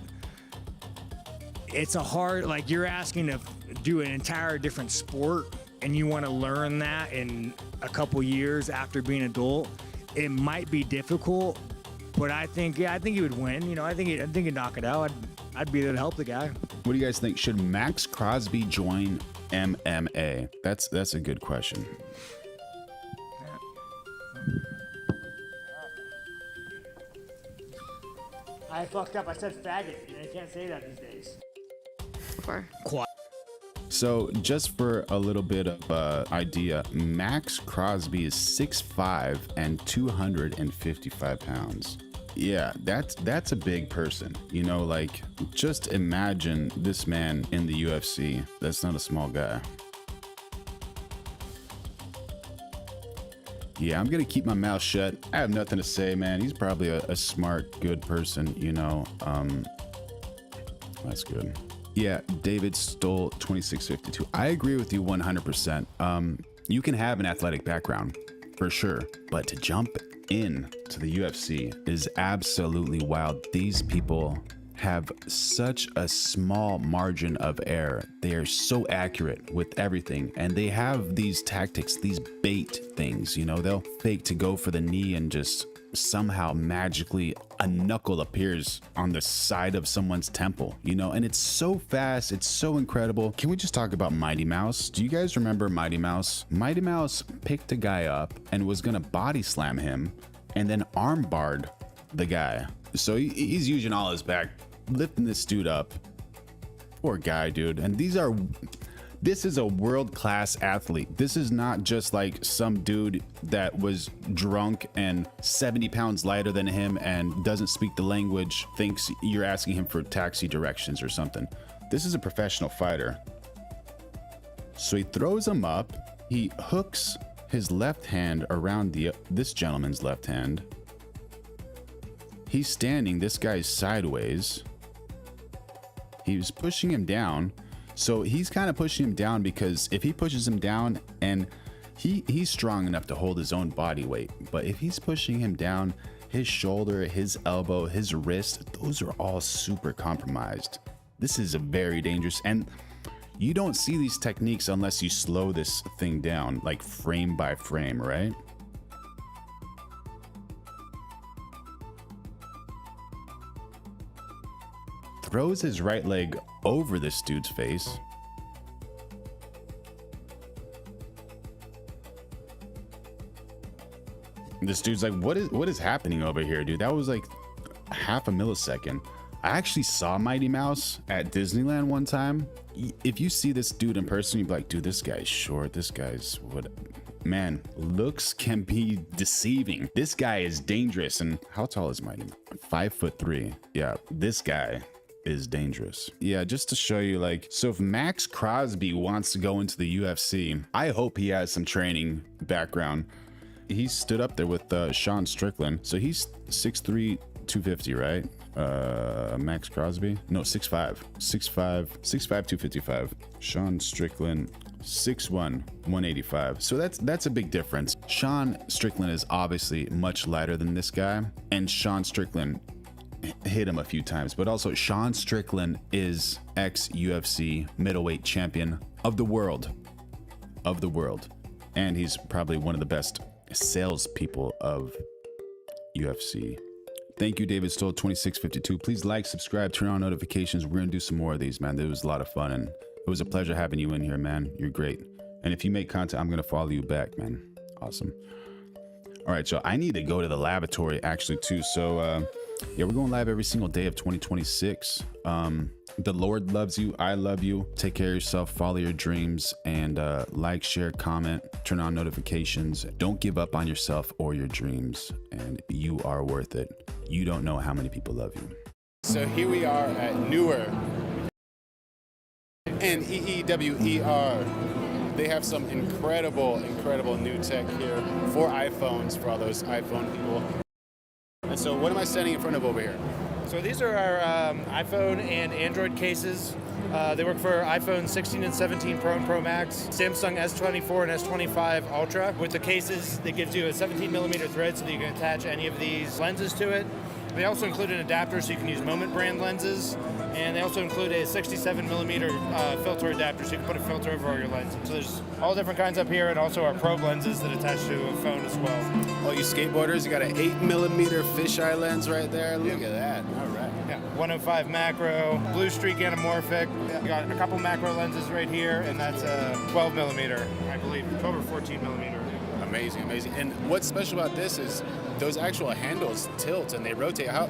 it's a hard, like you're asking to do an entire different sport and you want to learn that in a couple years after being an adult. It might be difficult, but I think he would win. You know, I think he'd knock it out. I'd be there to help the guy. What do you guys think? Should Max Crosby join MMA? That's a good question. I fucked up. I said faggot. I can't say that these days. So just for a little bit of idea, Max Crosby is 6'5" and 255 pounds. Yeah, that's a big person. You know, like, just imagine this man in the UFC. That's not a small guy. Yeah, I'm gonna keep my mouth shut. I have nothing to say, man. He's probably a smart, good person, you know. That's good. Yeah, David Stoll 2652. I agree with you 100%. You can have an athletic background for sure, but to jump in to the UFC is absolutely wild. These people have such a small margin of error. They are so accurate with everything, and they have these tactics, these bait things, you know. They'll fake to go for the knee and just somehow magically a knuckle appears on the side of someone's temple, you know, and it's so fast, it's so incredible. Can we just talk about Mighty Mouse? Do you guys remember Mighty Mouse? Mighty Mouse picked a guy up and was gonna body slam him and then arm barred the guy. So he's using all his back, lifting this dude up. Poor guy, dude. And this is a world-class athlete. This is not just like some dude that was drunk and 70 pounds lighter than him and doesn't speak the language, thinks you're asking him for taxi directions or something. This is a professional fighter. So he throws him up. He hooks his left hand around this gentleman's left hand. He's standing, this guy's sideways. He was pushing him down. So he's kind of pushing him down because if he pushes him down, and he's strong enough to hold his own body weight, but if he's pushing him down, his shoulder, his elbow, his wrist, those are all super compromised. This is a very dangerous, and you don't see these techniques unless you slow this thing down, like frame by frame, right? Throws his right leg over this dude's face. This dude's like, what is happening over here, dude? That was like half a millisecond. I actually saw Mighty Mouse at Disneyland one time. If you see this dude in person, you'd be like, dude, this guy's short. This guy's what? Man, looks can be deceiving. This guy is dangerous. And how tall is Mighty Mouse? 5'3". Yeah, this guy is dangerous. Yeah, just to show you, like, so if Max Crosby wants to go into the UFC, I hope he has some training background. He stood up there with Sean Strickland. So he's 6'3", 250, right? Max Crosby? No, 6'5", 255. Sean Strickland, 6'1", 185. So that's a big difference. Sean Strickland is obviously much lighter than this guy, and Sean Strickland hit him a few times, but also Sean Strickland is ex-UFC middleweight champion of the world, and he's probably one of the best salespeople of UFC. Thank you, David Stoll 2652. Please like, subscribe, turn on notifications. We're gonna do some more of these, man. It was a lot of fun, and it was a pleasure having you in here, man. You're great, and if you make content, I'm gonna follow you back, man. Awesome. All right, so I need to go to the lavatory actually too. So yeah, we're going live every single day of 2026. The Lord loves you. I love you. Take care of yourself. Follow your dreams, and like, share, comment, turn on notifications. Don't give up on yourself or your dreams, and you are worth it. You don't know how many people love you. So here we are at Newer, Neewer. They have some incredible new tech here for iPhones, for all those iPhone people. And so what am I standing in front of over here? So these are our iPhone and Android cases. They work for iPhone 16 and 17 Pro and Pro Max, Samsung S24 and S25 Ultra. With the cases, it gives you a 17mm thread so that you can attach any of these lenses to it. They also include an adapter so you can use Moment brand lenses, and they also include a 67mm filter adapter so you can put a filter over all your lenses. So there's all different kinds up here, and also our probe lenses that attach to a phone as well. All you skateboarders, you got an 8mm fisheye lens right there. Look at that. All right. Yeah, 105 macro, blue streak anamorphic. We got a couple macro lenses right here, and that's a 12mm, I believe, 12 or 14mm. Amazing, amazing. And what's special about this is those actual handles tilt and they rotate. How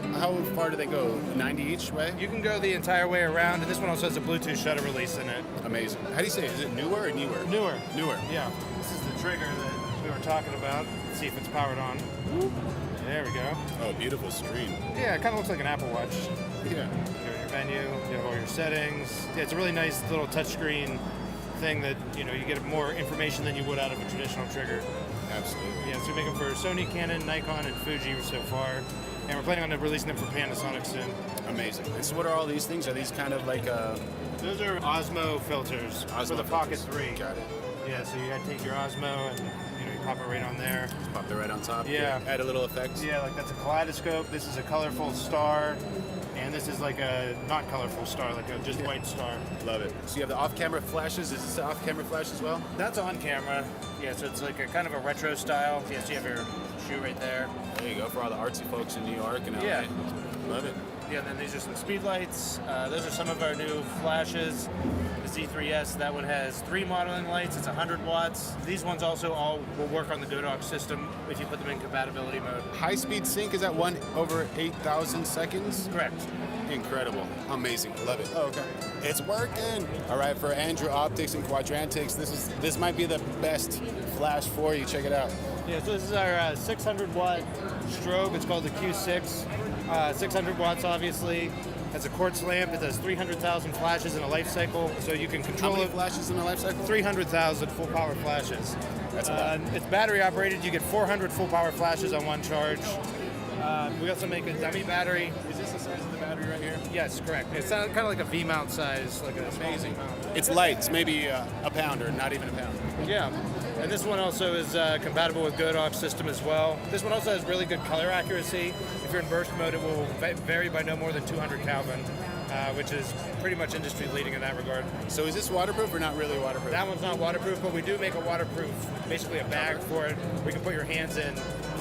far do they go? 90 each way? You can go the entire way around, and this one also has a Bluetooth shutter release in it. Amazing. How do you say it? Is it newer or newer? Newer. Newer. Yeah. This is the trigger that we were talking about. Let's see if it's powered on. There we go. Oh, beautiful screen. Yeah, it kind of looks like an Apple Watch. Yeah. You have your menu, you have all your settings. Yeah, it's a really nice little touchscreen thing that, you get more information than you would out of a traditional trigger. Absolutely. Yeah, so we make them for Sony, Canon, Nikon, and Fuji so far. And we're planning on releasing them for Panasonic soon. Amazing. And so what are all these things? Are these kind of like Those are Osmo filters for the Pocket 3. Got it. Yeah, so you gotta take your Osmo and you pop it right on there. Just pop it right on top. Yeah. Add a little effect. Yeah, like that's a kaleidoscope. This is a colorful star. And this is like a not colorful star, like a just white star. Love it. So you have the off-camera flashes. Is this the off-camera flash as well? That's on camera. Yeah, so it's like a kind of a retro style. Yeah, so you have your shoe right there. There you go, for all the artsy folks in New York and LA. Yeah. Love it. Yeah, and then these are some speed lights. Those are some of our new flashes. The Z3S, that one has 3 modeling lights. It's 100 watts. These ones also all will work on the Godox system if you put them in compatibility mode. High-speed sync, is that one over 8,000 seconds? Correct. Incredible. Amazing. Love it. Oh, okay. It's working. All right, for Andrew Optics and Quadrantics, this might be the best flash for you. Check it out. Yeah, so this is our 600 watt strobe. It's called the Q6. 600 watts, obviously. Has a quartz lamp. It does 300,000 flashes in a life cycle, so you can control How many flashes in a life cycle? 300,000 full power flashes. That's a lot. It's battery operated. You get 400 full power flashes on one charge. We also make a dummy battery. Is this the size of the battery right here? Yes, correct. It's kind of like a V-mount size, like a amazing. It's light. It's maybe a pound or not even a pound. Yeah. And this one also is compatible with Godox system as well. This one also has really good color accuracy. If you're in burst mode, it will vary by no more than 200 Kelvin, which is pretty much industry leading in that regard. So is this waterproof or not really waterproof? That one's not waterproof, but we do make a waterproof, basically a bag for it. We can put your hands in.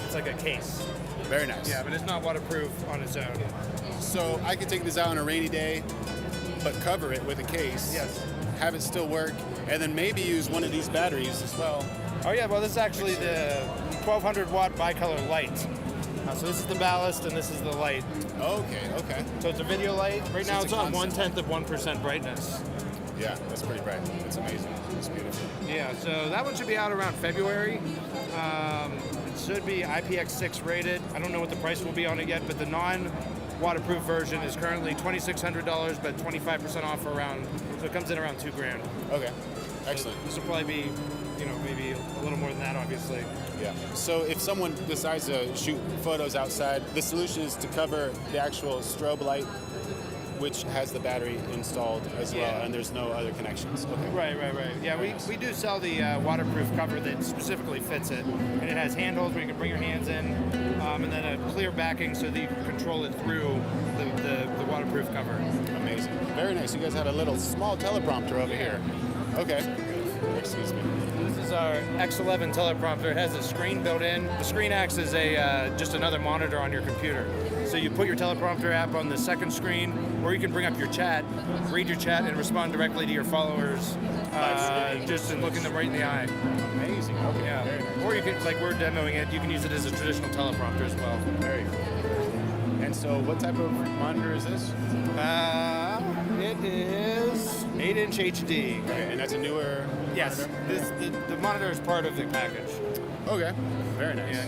It's like a case. Very nice. Yeah, but it's not waterproof on its own. So I could take this out on a rainy day, but cover it with a case. Yes. Have it still work, and then maybe use one of these batteries as well. Oh yeah, well this is actually the 1200 watt bicolor light. So this is the ballast and this is the light. Okay. So it's a video light. Right now it's on 1/10 of 1% brightness. Yeah, that's pretty bright. It's amazing. It's beautiful. Yeah, so that one should be out around February. It should be IPX6 rated. I don't know what the price will be on it yet, but the non-waterproof version is currently $2,600, but 25% off around, so it comes in around $2,000. Okay, excellent. So this will probably be, maybe a little more than that, obviously. Yeah. So if someone decides to shoot photos outside, the solution is to cover the actual strobe light, which has the battery installed as well, and there's no other connections. Okay. Right. Yeah, we do sell the waterproof cover that specifically fits it, and it has handholds where you can bring your hands in, and then a clear backing so that you can control it through the waterproof cover. Amazing. Very nice. You guys have a little small teleprompter over here. Okay. Excuse me. This is our X11 teleprompter. It has a screen built in. The screen acts as just another monitor on your computer. So you put your teleprompter app on the second screen, or you can bring up your chat, read your chat, and respond directly to your followers, just in looking them right in the eye. Amazing. Okay. Yeah. Or you can, like we're demoing it, you can use it as a traditional teleprompter as well. Very cool. And so what type of monitor is this? It is 8-inch HD. Okay, and that's a newer Yes. monitor? The monitor is part of the package. Okay. Very nice. Yeah.